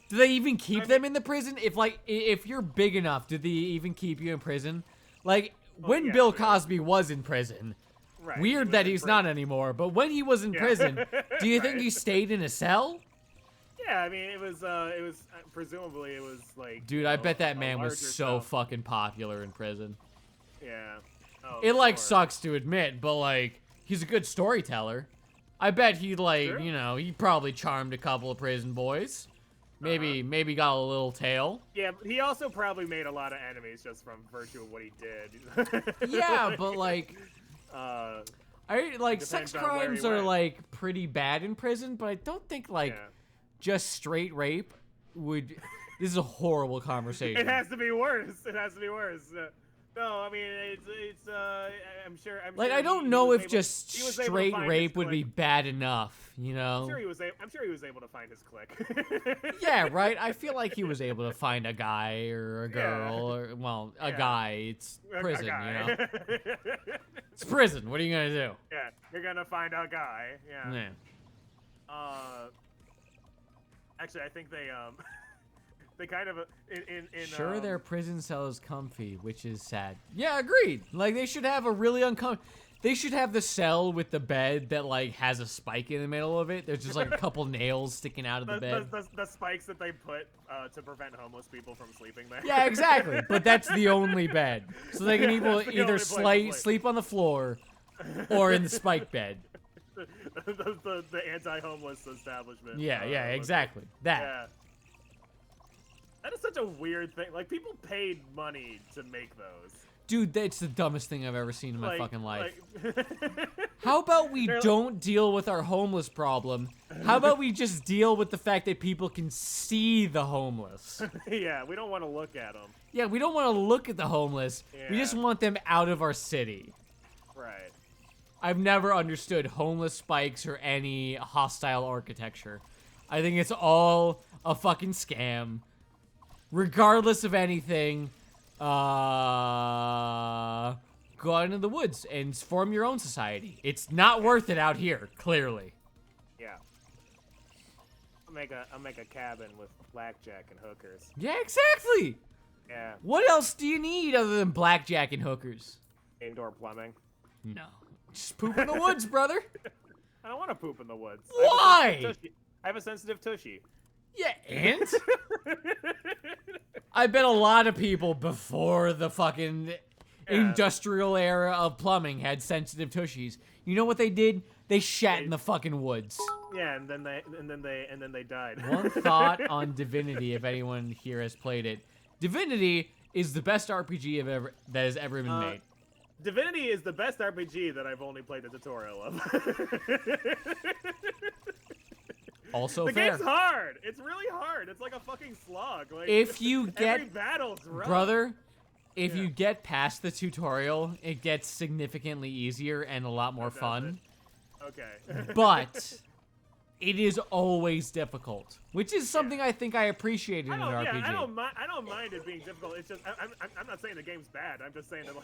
Do they even keep them in the prison? If you're big enough, do they even keep you in prison? Like when Bill Cosby was in prison, weird that he's not anymore. But when he was in prison, do you think he stayed in a cell? Yeah, I mean it was presumably it was like. Dude, I bet that man was so fucking popular in prison. Yeah. Oh, it like sucks to admit, but like he's a good storyteller. I bet he he probably charmed a couple of prison boys. Maybe got a little tail. Yeah, but he also probably made a lot of enemies just from virtue of what he did. Yeah, but like sex crimes are like pretty bad in prison, but I don't think just straight rape would. This is a horrible conversation. It has to be worse. No, I mean it's. I'm sure. I don't know if just straight rape would be bad enough. You know. I'm sure he was able to find his clique. Yeah, right. I feel like he was able to find a guy or a girl or a guy. It's prison, you know. It's prison. What are you gonna do? Yeah, you're gonna find a guy. Yeah. Actually, I think they they kind of Sure, their prison cell is comfy, which is sad. Yeah, agreed. Like they should have a really uncomfortable. They should have the cell with the bed that like has a spike in the middle of it. There's just like a couple nails sticking out of the bed. The spikes that they put to prevent homeless people from sleeping there. Yeah, exactly. But that's the only bed, so they can either sleep on the floor or in the spike bed. The anti-homeless establishment. Yeah, exactly. That. Yeah. That is such a weird thing. Like, people paid money to make those. Dude, that's the dumbest thing I've ever seen in my fucking life. How about we don't deal with our homeless problem? How about we just deal with the fact that people can see the homeless? Yeah, we don't want to look at them. Yeah, we don't want to look at the homeless. Yeah. We just want them out of our city. Right. I've never understood homeless spikes or any hostile architecture. I think it's all a fucking scam. Regardless of anything, go out into the woods and form your own society. It's not worth it out here, clearly. Yeah. I'll make a cabin with blackjack and hookers. Yeah, exactly. Yeah. What else do you need other than blackjack and hookers? Indoor plumbing. No. Just poop in the woods, brother. I don't want to poop in the woods. Why? I have a sensitive tushy. Yeah, and? I bet a lot of people before the fucking industrial era of plumbing had sensitive tushies. You know what they did? They shat in the fucking woods. Yeah, and then they died. One thought on Divinity, if anyone here has played it. Divinity is the best RPG that has ever been made. Divinity is the best RPG that I've only played the tutorial of. Also the fair. game's hard. It's really hard. It's like a fucking slog. Like, If you every get, battle's rough. brother, if you get past the tutorial, it gets significantly easier and a lot more fun. Okay. But it is always difficult, which is something I think I appreciated in an RPG. I don't mind it being difficult. It's just I'm not saying the game's bad. I'm just saying that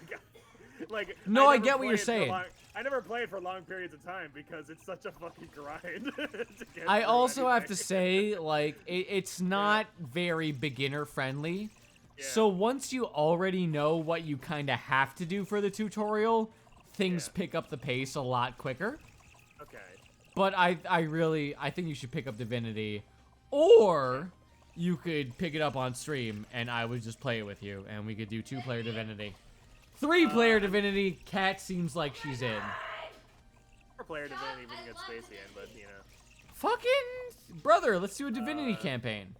like No, I never get what you're played for saying. I never played for long periods of time because it's such a fucking grind. to get I through also have to anything. say, like, it's not very beginner friendly. Yeah. So once you already know what you kind of have to do for the tutorial, things pick up the pace a lot quicker. Okay. But I think you should pick up Divinity, or you could pick it up on stream and I would just play it with you and we could do 2-player Divinity. 3-player Divinity, Kat seems like she's in. 4-player Divinity we can get Spacey in, but you know. Fucking brother, let's do a Divinity campaign.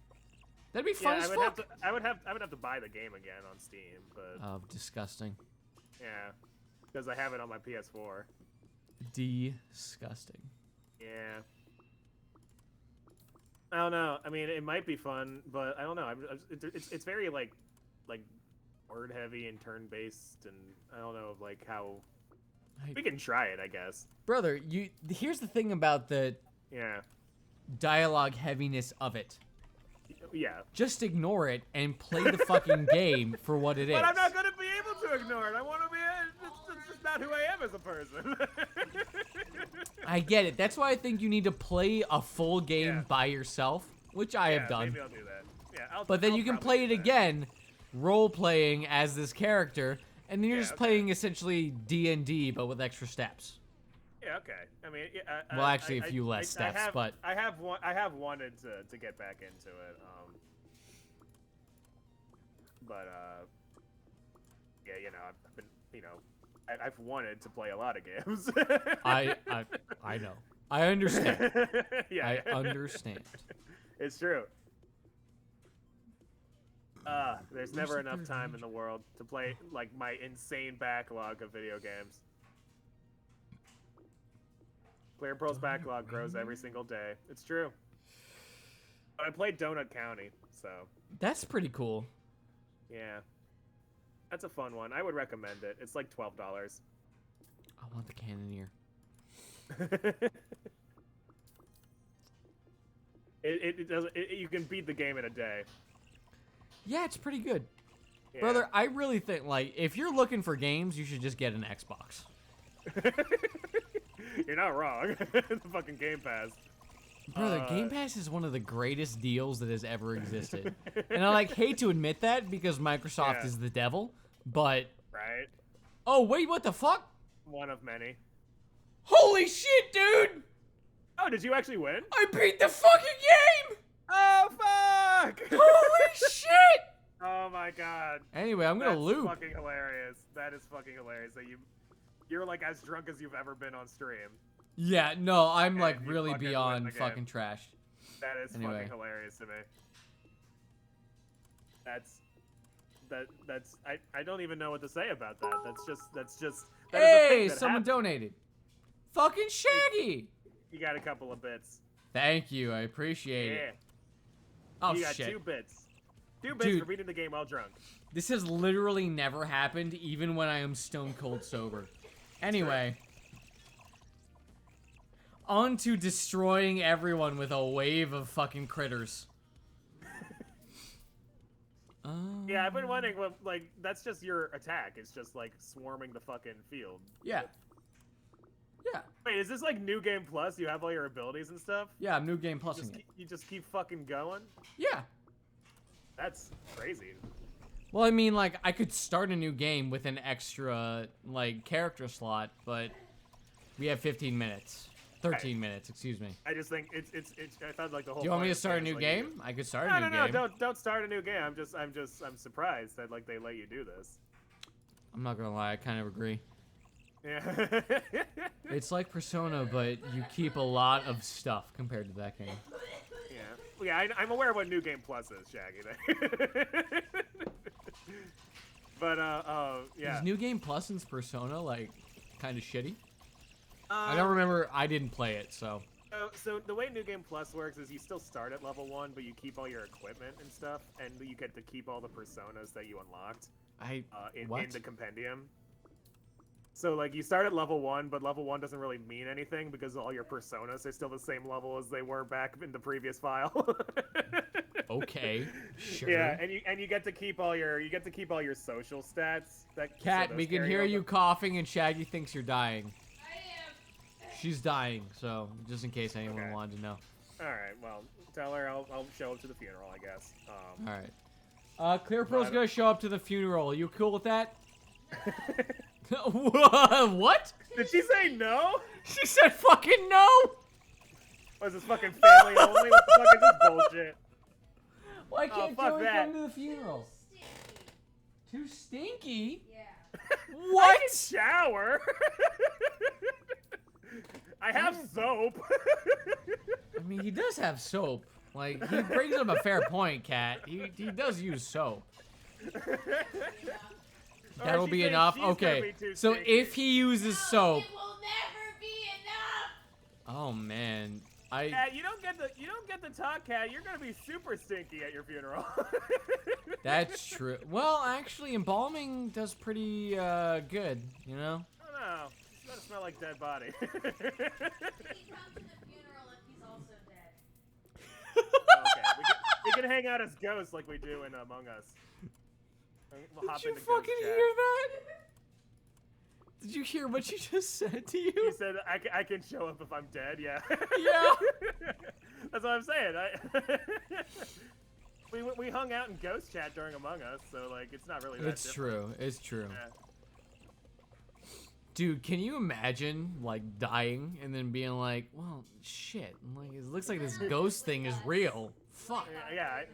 That'd be fun as fuck. I would have to buy the game again on Steam, but Oh, disgusting. yeah, because I have it on my PS4. Disgusting. Yeah. I don't know. I mean, it might be fun, but I don't know. It's very like word heavy and turn based, and I don't know like how we can try it. I guess. Brother, here's the thing about the Yeah. dialogue heaviness of it. Yeah. Just ignore it and play the fucking game for what it is. But I'm not gonna be able to ignore it. I want to be. It's just not who I am as a person. I get it. That's why I think you need to play a full game by yourself, which I have done. Maybe I'll do that. Yeah. But then I'll you can probably play it do that. again, role-playing as this character, and then you're just okay. playing essentially D&D, but with extra steps. Yeah. Okay. I mean. Yeah, Well, actually, a few less steps, but I have wanted to get back into it. Yeah, you know, I've been, you know, I've wanted to play a lot of games. I know. I understand. Yeah. I understand. It's true. There's never enough time in the world to play like my insane backlog of video games. ClearPearl's backlog grows every single day. It's true. I played Donut County, so That's pretty cool. yeah. That's a fun one. I would recommend it. It's like $12. I want the Cannoneer. It doesn't. You can beat the game in a day. Yeah, it's pretty good. Yeah. Brother, I really think, like, if you're looking for games, you should just get an Xbox. You're not wrong. The fucking Game Pass. Brother, Game Pass is one of the greatest deals that has ever existed. And I, like, hate to admit that because Microsoft is the devil, but... Right? Oh, wait, what the fuck? One of many. Holy shit, dude! Oh, did you actually win? I beat the fucking game! Oh, fuck! Holy shit! Oh, my God. Anyway, I'm gonna That's loop. fucking hilarious. That is fucking hilarious that you're like as drunk as you've ever been on stream. Yeah, no, I'm like you really fucking win beyond the game. fucking trash. That is Anyway. fucking hilarious to me. That's I don't even know what to say about that. That's just that is a Hey, thing that someone happens. donated. Fucking Shaggy! You got a couple of bits. Thank you, I appreciate Yeah. it. Oh You got shit. 2 bits. 2 bits Dude. for beating the game while drunk. This has literally never happened, even when I am stone cold sober. Anyway. On to destroying everyone with a wave of fucking critters. Yeah, I've been wondering, what, like, that's just your attack. It's just, like, swarming the fucking field. Yeah. Yeah. Wait, is this, like, New Game Plus? You have all your abilities and stuff? Yeah, I'm New Game Plusing it. You just keep fucking going? Yeah. That's crazy. Well, I mean, like, I could start a new game with an extra, like, character slot, but we have 15 minutes. 13 minutes, excuse me. I just think it's I thought like the whole. Do you want me to point start a is, new like, game? I could start a new game. No, don't start a new game. I'm surprised that like they let you do this. I'm not gonna lie, I kind of agree. Yeah. It's like Persona, but you keep a lot of stuff compared to that game. Yeah, I'm aware of what New Game Plus is, Shaggy. But yeah. Is New Game Plus in Persona like kind of shitty? I don't remember. I didn't play it, so. So the way New Game Plus works is you still start at level 1, but you keep all your equipment and stuff, and you get to keep all the personas that you unlocked. In the compendium. So like you start at level 1, but level 1 doesn't really mean anything because all your personas are still the same level as they were back in the previous file. Okay, sure. Yeah, and you get to keep all your social stats. Cat, we can hear you coughing, and Shaggy thinks you're dying. She's dying, so just in case anyone wanted to know. All right, well, tell her I'll show up to the funeral, I guess. All right. ClearPearl's gonna show up to the funeral. You cool with that? What? Did she say no? She said fucking no. Was this fucking family only? What the fuck is this bullshit? Why can't fuck Joey that. come to the funeral? Too stinky? Yeah. What? I can shower. I have soap. I mean, he does have soap. Like, he brings up a fair point, Cat. He does use soap. That'll be enough. Okay, so if he uses soap. It will never be enough. Oh man, Cat, you don't get the talk, Cat. You're gonna be super stinky at your funeral. That's true. Well, actually, embalming does pretty good, you know. I don't know. It's gonna smell like dead body. He comes to the funeral if he's also dead. Okay, we can hang out as ghosts like we do in Among Us. We'll hop Did you into ghost fucking chat. hear that? Did you hear what she just said to you? You said I can show up if I'm dead. Yeah. Yeah. That's what I'm saying. We hung out in ghost chat during Among Us, so like it's not really that It's true. It's true. Yeah. Dude, can you imagine like dying and then being like, well, shit, like it looks like this ghost thing is real. Fuck. Yeah.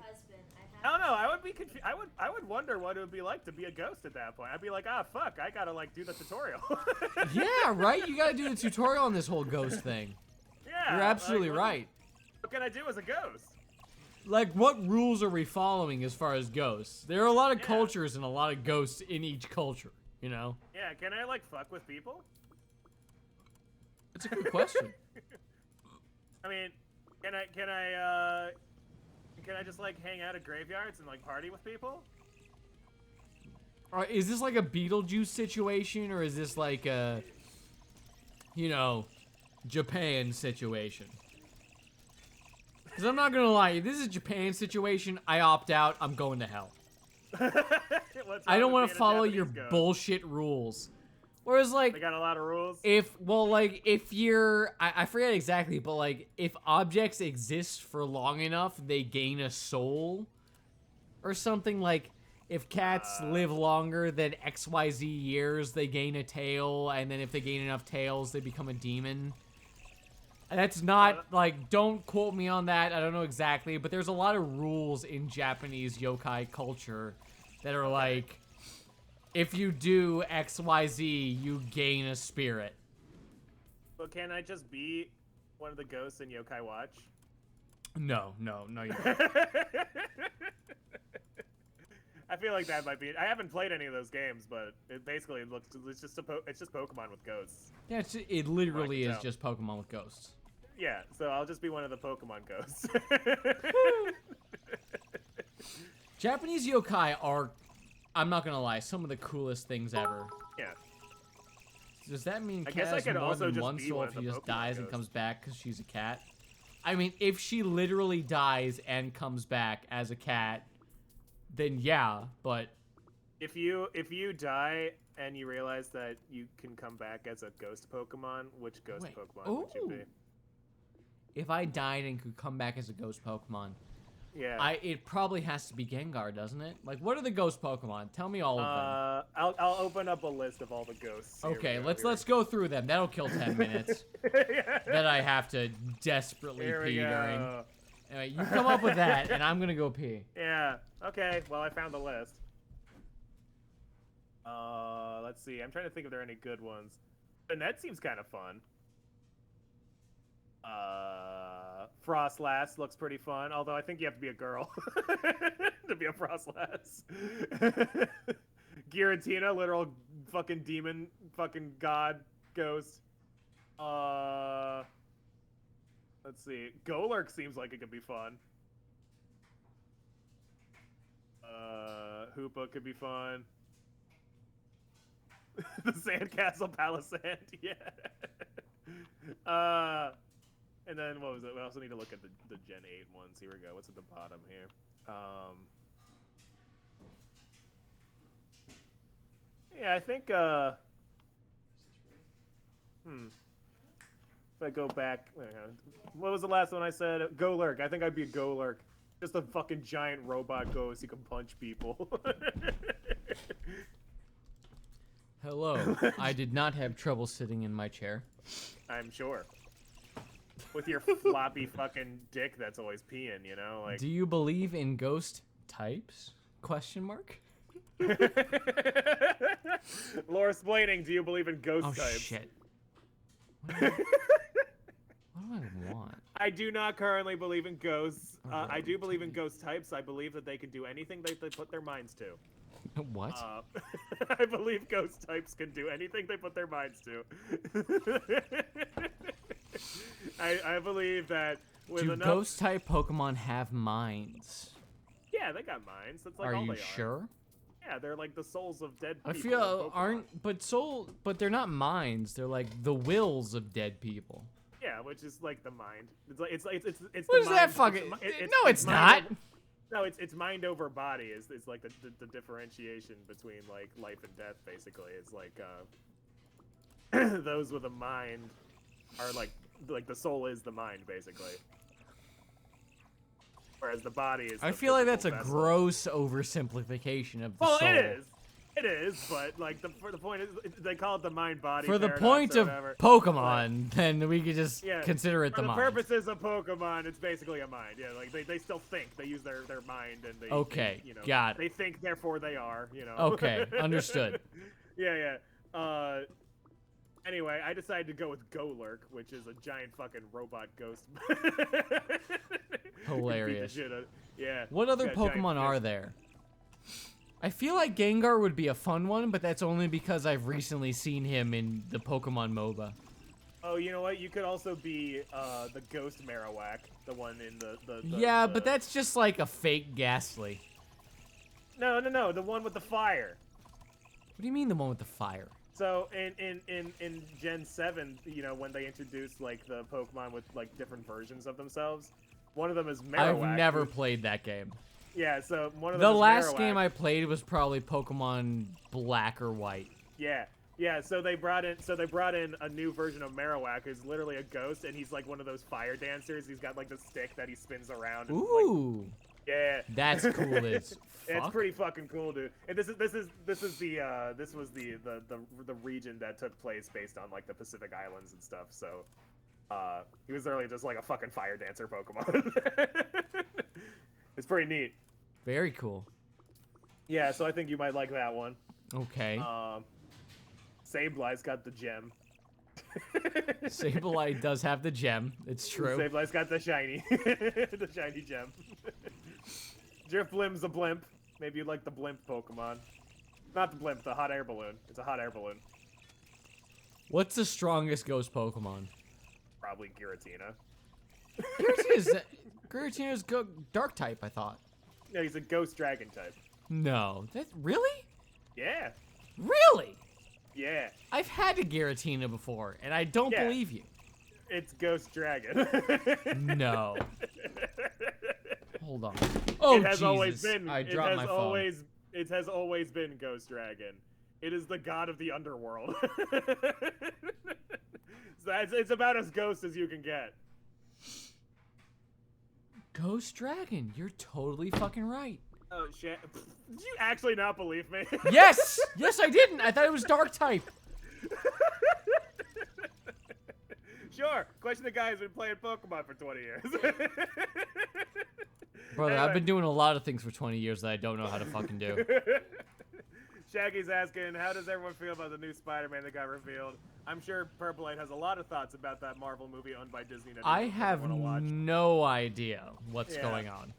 I don't know. I would be I would wonder what it would be like to be a ghost at that point. I'd be like, ah, fuck, I gotta like do the tutorial. Yeah, right. You gotta do the tutorial on this whole ghost thing. Yeah. You're absolutely like, right. What can I do as a ghost? Like, what rules are we following as far as ghosts? There are a lot of Yeah. cultures and a lot of ghosts in each culture. You know. Yeah. Can I like fuck with people? It's a good question. I mean, can I just like hang out at graveyards and like party with people? Is this like a Beetlejuice situation, or is this like a, you know, Japan situation? Because I'm not gonna lie, if this is a Japan situation, I opt out. I'm going to hell. I don't want to follow your bullshit rules. Whereas, like, They got a lot of rules. if you're, I forget exactly, but like, if objects exist for long enough, they gain a soul, or something. Like, if cats live longer than XYZ years, they gain a tail, and then if they gain enough tails, they become a demon. And that's not, like, don't quote me on that, I don't know exactly, but there's a lot of rules in Japanese yokai culture that are like, if you do XYZ, you gain a spirit. But can I just be one of the ghosts in Yokai Watch? No, you don't. I feel like that might be. I haven't played any of those games, but it basically looks. It's just Pokemon with ghosts. Yeah, it literally is tell. just Pokemon with ghosts. Yeah, so I'll just be one of the Pokemon ghosts. Japanese yokai are, I'm not gonna lie, some of the coolest things ever. Yeah. Does that mean I cat guess I has could more also than just one be soul one if of he the just Pokemon dies and ghosts. comes back because she's a cat? I mean, if she literally dies and comes back as a cat, then yeah, but If you die and you realize that you can come back as a ghost Pokemon, which ghost Wait. Pokemon would you be? Ooh. If I died and could come back as a ghost Pokemon, Yeah. it probably has to be Gengar, doesn't it? Like, what are the ghost Pokemon? Tell me all of them. I'll open up a list of all the ghosts. Here we Okay, go, let's go through them. That'll kill 10 minutes. Yeah. That I have to desperately Here we pee during. go. Anyway, you come up with that, and I'm gonna go pee. Yeah. Okay. Well, I found the list. Let's see. I'm trying to think if there are any good ones. Banette seems kind of fun. Frostlass looks pretty fun, although I think you have to be a girl to be a Frostlass. Giratina, literal fucking demon, fucking god ghost. Let's see. Golurk seems like it could be fun. Hoopa could be fun. The Sandcastle Palisand, yeah. And then what was it? We also need to look at the Gen 8 ones. Here we go. What's at the bottom here? Yeah, I think If I go back, what was the last one I said? Golurk. I think I'd be a Golurk. Just a fucking giant robot ghost who can punch people. Hello. I did not have trouble sitting in my chair. I'm sure. With your floppy fucking dick that's always peeing, you know? Like. Do you believe in ghost types? Question mark. Laura Splaining, do you believe in ghost Oh types? shit. What do I want? I do not currently believe in ghosts. Oh, I do believe in ghost types. I believe that they can do anything they put their minds to. What? I believe ghost types can do anything they put their minds to. I believe that with Do enough... ghost type Pokemon have minds? Yeah, they got minds. That's like Are all you they sure? Yeah, they're like the souls of dead people. I in feel Pokemon. but they're not minds. They're like the wills of dead people. Yeah, which is like the mind. It's like it's What is the that mind, fucking? No, it's mind not. No, it's mind over body is like the differentiation between like life and death. Basically, it's like those with a mind are like the soul is the mind basically, whereas the body is. I the feel like that's physical a vessel. gross oversimplification of the Well, soul. it is, but like the point is they call it the mind body. For the paradox point or of whatever. Pokemon, then we could just Yeah, consider it For the the mind. purposes of Pokemon, it's basically a mind. Yeah, like they still think. They use their mind and they. Okay, they, you know, got it. They think, therefore they are. You know. Okay, understood. Yeah. Anyway, I decided to go with Golurk, which is a giant fucking robot ghost. Hilarious. Beat the shit out- Yeah. What other got giant Pokemon are fists. there? I feel like Gengar would be a fun one, but that's only because I've recently seen him in the Pokemon MOBA. Oh, you know what? You could also be the Ghost Marowak, the one in the Yeah, but that's just like a fake Ghastly. No, the one with the fire. What do you mean the one with the fire? So in Gen 7, you know, when they introduced like the Pokemon with like different versions of themselves, one of them is Marowak. I've never played that game. Yeah, so one of The them is last Marowak. game I played was probably Pokemon Black or White. Yeah. So they brought in a new version of Marowak who's literally a ghost, and he's like one of those fire dancers. He's got like the stick that he spins around. And, like, Ooh, yeah. that's cool as It's fuck. pretty fucking cool, dude. And this was the region that took place based on like the Pacific Islands and stuff. So he was literally just like a fucking fire dancer Pokemon. It's pretty neat. Very cool. Yeah, so I think you might like that one. Okay. Sableye's got the gem. Sableye does have the gem. It's true. Sableye's got the shiny, the shiny gem. Drifblim's a blimp. Maybe you like the blimp Pokemon. Not the blimp, the hot air balloon. It's a hot air balloon. What's the strongest ghost Pokemon? Probably Giratina. Giratina's dark type, I thought. No, he's a ghost dragon type. No. That really? Yeah. Really? Yeah. I've had a Giratina before, and I don't Yeah. believe you. It's Ghost Dragon. No. Hold on. Oh, it has Jesus. always been. I dropped my phone. It has always been Ghost Dragon. It is the god of the underworld. So it's about as ghost as you can get. Ghost Dragon. You're totally fucking right. Oh shit! Did you actually not believe me? Yes! Yes, I didn't. I thought it was Dark type. Sure. Question the guy who's been playing Pokemon for 20 years. Brother, Anyway. I've been doing a lot of things for 20 years that I don't know how to fucking do. Shaggy's asking, how does everyone feel about the new Spider-Man that got revealed? I'm sure Purple Light has a lot of thoughts about that Marvel movie owned by Disney. That I he have doesn't wanna watch. no idea what's Yeah. going on.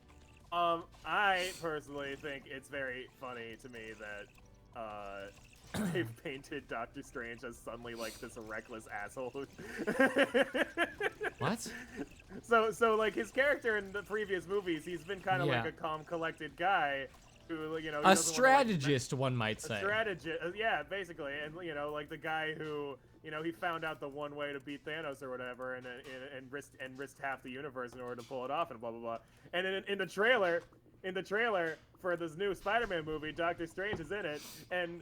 I personally think it's very funny to me that they've painted Doctor Strange as suddenly like this reckless asshole. What? So like his character in the previous movies, he's been kind of Yeah. like a calm, collected guy who, you know, he A doesn't wanna, like, strategist, one might say. strategist, yeah, basically, and you know, like the guy who, you know, he found out the one way to beat Thanos or whatever, and risked half the universe in order to pull it off, and blah blah blah. And in the trailer for this new Spider-Man movie, Doctor Strange is in it, and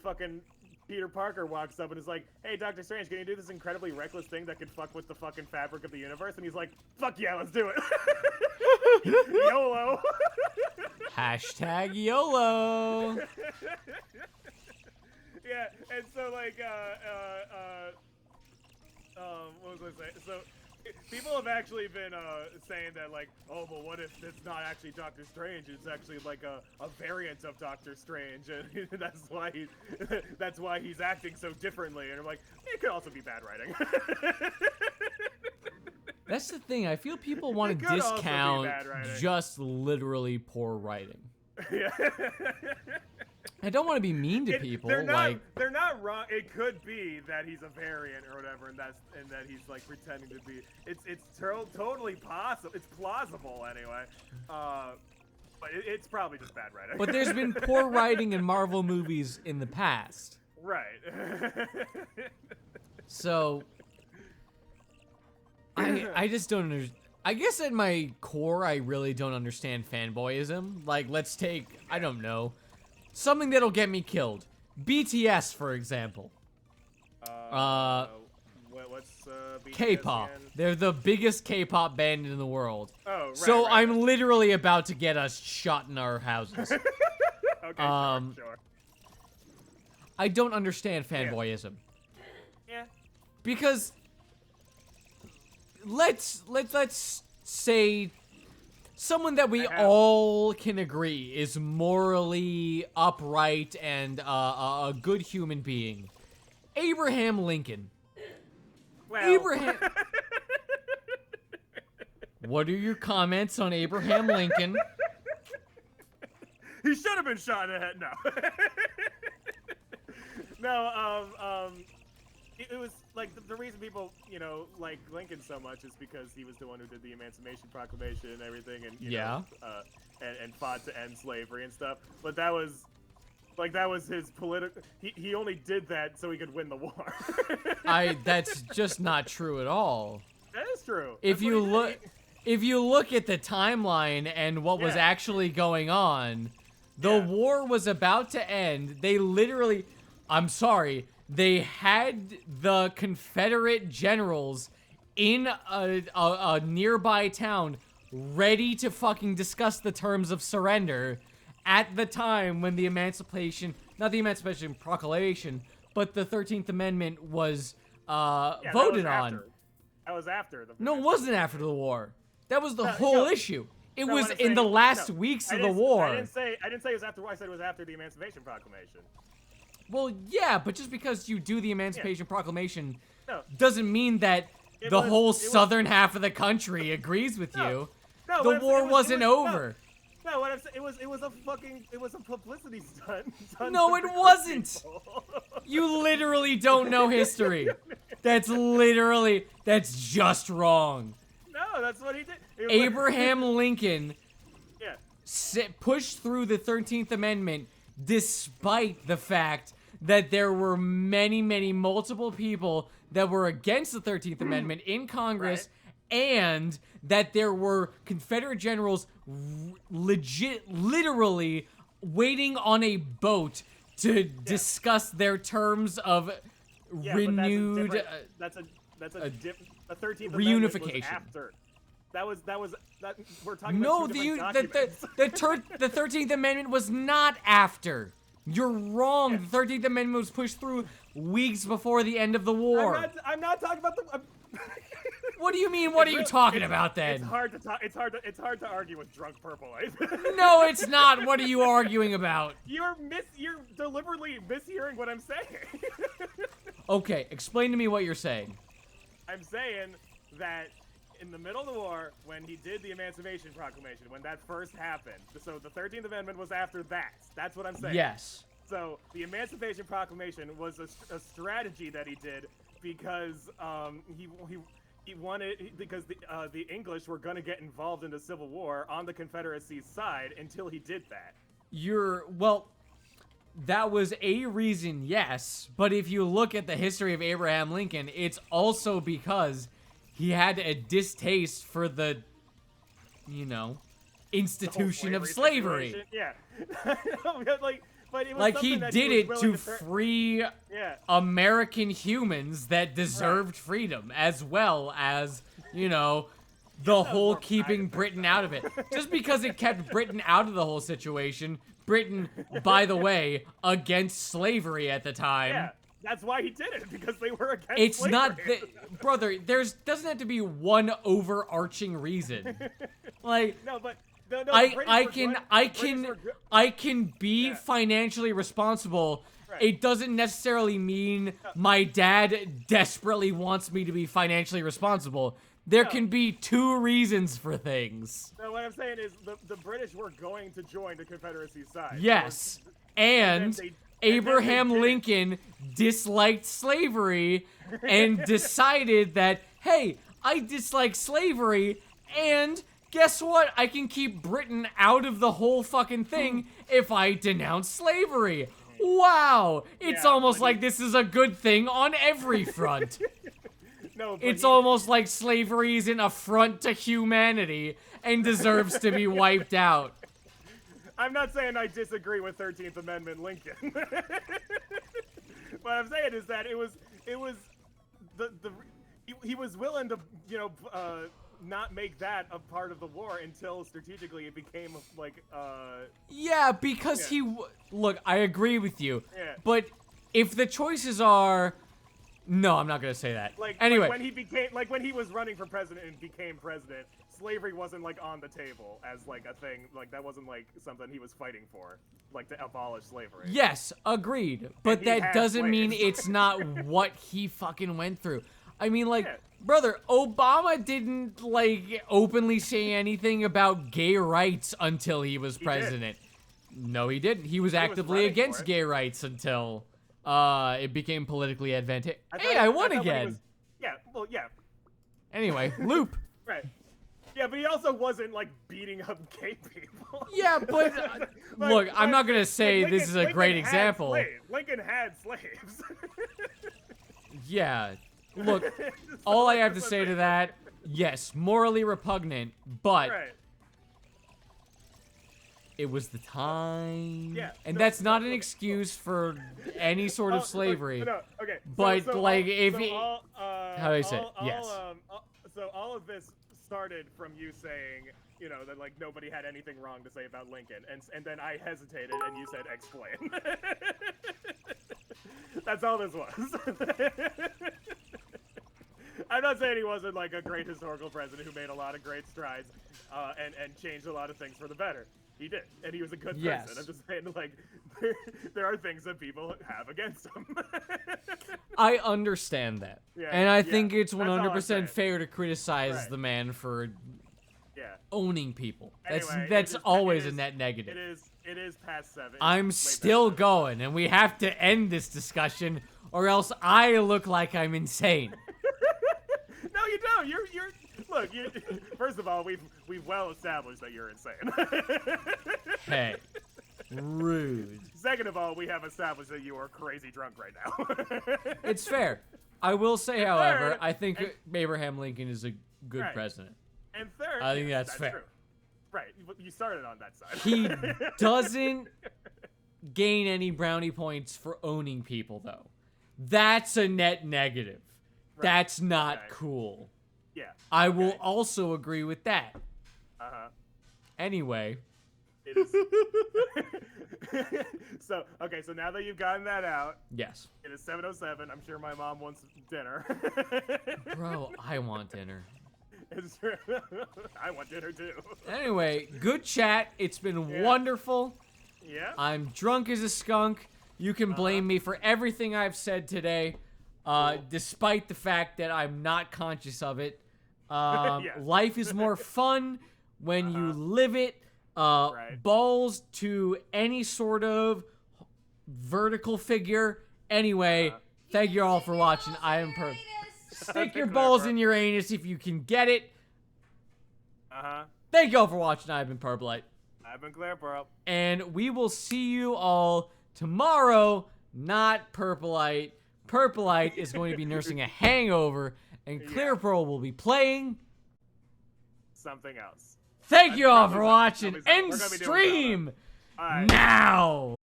fucking Peter Parker walks up and is like, "Hey, Doctor Strange, can you do this incredibly reckless thing that could fuck with the fucking fabric of the universe?" And he's like, "Fuck yeah, let's do it." YOLO. Hashtag YOLO. Yeah, and so like, what was I saying? So, people have actually been saying that like, oh, but what if it's not actually Doctor Strange? It's actually like a variant of Doctor Strange, and that's why he's acting so differently. And I'm like, it could also be bad writing. That's the thing. I feel people want to could also be discount bad writing. just literally poor writing. Yeah. I don't want to be mean to people. They're not, like, they're not wrong. It could be that he's a variant or whatever, and that he's like pretending to be. It's totally possible. It's plausible anyway. But it's probably just bad writing. but there's been poor writing in Marvel movies in the past. Right. So I just don't understand. I guess at my core, I really don't understand fanboyism. Like, let's take, I don't know, something that'll get me killed. BTS, for example. What's BTS K-pop. again? They're the biggest K-pop band in the world. Oh, right. So right, I'm literally about to get us shot in our houses. Okay, sure. I don't understand fanboyism. Yeah. Because let's say someone that we all can agree is morally upright and a good human being. Abraham Lincoln. Well. Abraham. What are your comments on Abraham Lincoln? He should have been shot in the head. No. No. It was like the reason people, you know, like Lincoln so much is because he was the one who did the Emancipation Proclamation and everything, and you know, and fought to end slavery and stuff. But that was his political. He only did that so he could win the war. That's just not true at all. That is true. If That's you what he did. if you look at the timeline and what was Yeah. actually going on, the Yeah. war was about to end. They literally, I'm sorry, they had the Confederate generals in a nearby town ready to fucking discuss the terms of surrender at the time when the not the Emancipation Proclamation, but the 13th Amendment was Yeah, voted that was on. after. That was after the. No, it wasn't after the war. That was the No, whole no. issue. It No, was what I'm in the saying- last no, weeks I of the didn't- war. I didn't say it was after. I said it was after the Emancipation Proclamation. Well, yeah, but just because you do the Emancipation Proclamation No. doesn't mean that It the was- whole it was- southern half of the country agrees with No. you. No, The what I'm saying- war it was- wasn't it was- over. No, what I'm saying, it was a publicity stunt. done No, to it recruit wasn't. people. You literally don't know history. That's just wrong. No, that's what he did. It was- Abraham Lincoln Yeah. pushed through the 13th Amendment despite the fact that there were many multiple people that were against the 13th Amendment in Congress, and that there were Confederate generals literally waiting on a boat to discuss their terms of renewed that's a 13th reunification. Amendment was after. That we're talking No, about the 13th Amendment was not after. You're wrong. The 13th Amendment was pushed through weeks before the end of the war. I'm not talking about the. What do you mean? What are you talking about then? It's hard to talk. It's hard to argue with drunk Purple. No, it's not. What are you arguing about? You're deliberately mishearing what I'm saying. Okay, explain to me what you're saying. I'm saying that in the middle of the war, when he did the Emancipation Proclamation, when that first happened, so the 13th Amendment was after that. That's what I'm saying. Yes. So the Emancipation Proclamation was a strategy that he did because he wanted, because the English were going to get involved in the Civil War on the Confederacy's side until he did that. Well, that was a reason, yes, but if you look at the history of Abraham Lincoln, it's also because he had a distaste for the, institution of slavery. Yeah. But it was like he that did he it was to willing free American humans that deserved freedom, as well as, the whole keeping Britain out of it. Just because it kept Britain out of the whole situation, Britain, by the way, against slavery at the time. Yeah, that's why he did it, because they were against It's slavery. not brother, doesn't have to be one overarching reason. Like No, but no, I can be financially responsible. Right. It doesn't necessarily mean my dad desperately wants me to be financially responsible. There can be two reasons for things. No, what I'm saying is the British were going to join the Confederacy's side. Yes. And Abraham did. Lincoln disliked slavery and decided that, hey, I dislike slavery, and guess what? I can keep Britain out of the whole fucking thing if I denounce slavery. Wow! It's almost like this is a good thing on every front. No, it's almost like slavery is an affront to humanity and deserves to be wiped out. I'm not saying I disagree with 13th Amendment Lincoln. What I'm saying is that it was he was willing to not make that a part of the war until strategically it became like Yeah, because look, I agree with you. Yeah. But if the choices are no, I'm not gonna say that. Anyway, when he was running for president and became president, slavery wasn't like on the table as like a thing. Like that wasn't like something he was fighting for, like to abolish slavery. yes, agreed. But that doesn't mean it's not what he fucking went through. I mean, brother, Obama didn't like openly say anything about gay rights until he was president. No, he didn't. He was actively against gay rights until it became politically advantageous. Hey, I won again. Anyway, loop. Right. Yeah, but he also wasn't like beating up gay people. Yeah, but look, I'm not gonna say this is a great example. Lincoln had slaves. Yeah. Look, all I have to say to that, yes, morally repugnant, but it was the time. Yeah, and that's not an excuse for any sort of slavery. Okay. But how do you say it? Yes. So all of this started from you saying, that like nobody had anything wrong to say about Lincoln, and then I hesitated and you said explain. That's all this was. I'm not saying he wasn't like a great historical president who made a lot of great strides and changed a lot of things for the better. He did, and he was a good person. I'm just saying, like, there are things that people have against him. I understand that, and I think it's 100% fair to criticize the man for owning people. That's always a net negative. It is past 7. I'm still going, and we have to end this discussion, or else I look like I'm insane. No, you don't. You're. Look, first of all, we've well established that you're insane. Hey, Rude. Second of all, we have established that you are crazy drunk right now. It's fair. I will say, And however, third- I think Abraham Lincoln is a good Right. president. And third, I think yes, that's fair. True. Right, you started on that side. He doesn't gain any brownie points for owning people, though. That's a net negative. Right. That's not Okay. cool. Yeah. I will Okay. also agree with that. Uh-huh. Anyway, It is. So now that you've gotten that out, yes. it is 7:07. I'm sure my mom wants dinner. Bro, I want dinner. It's true. I want dinner too. Anyway, good chat. It's been Yeah. wonderful. Yeah. I'm drunk as a skunk. You can blame me for everything I've said today, despite the fact that I'm not conscious of it. Yes. Life is more fun when you live it. Right. Balls to any sort of vertical figure. Anyway, thank you all for watching. I am Stick your balls in your anus if you can get it. Thank you all for watching. I've been Purplite. I've been ClearPearl. And we will see you all tomorrow. Not Purplite. Purplite is going to be nursing a hangover, and ClearPearl will be playing Something else. Thank you all for Probably watching. something. End We're gonna be doing stream All right. now.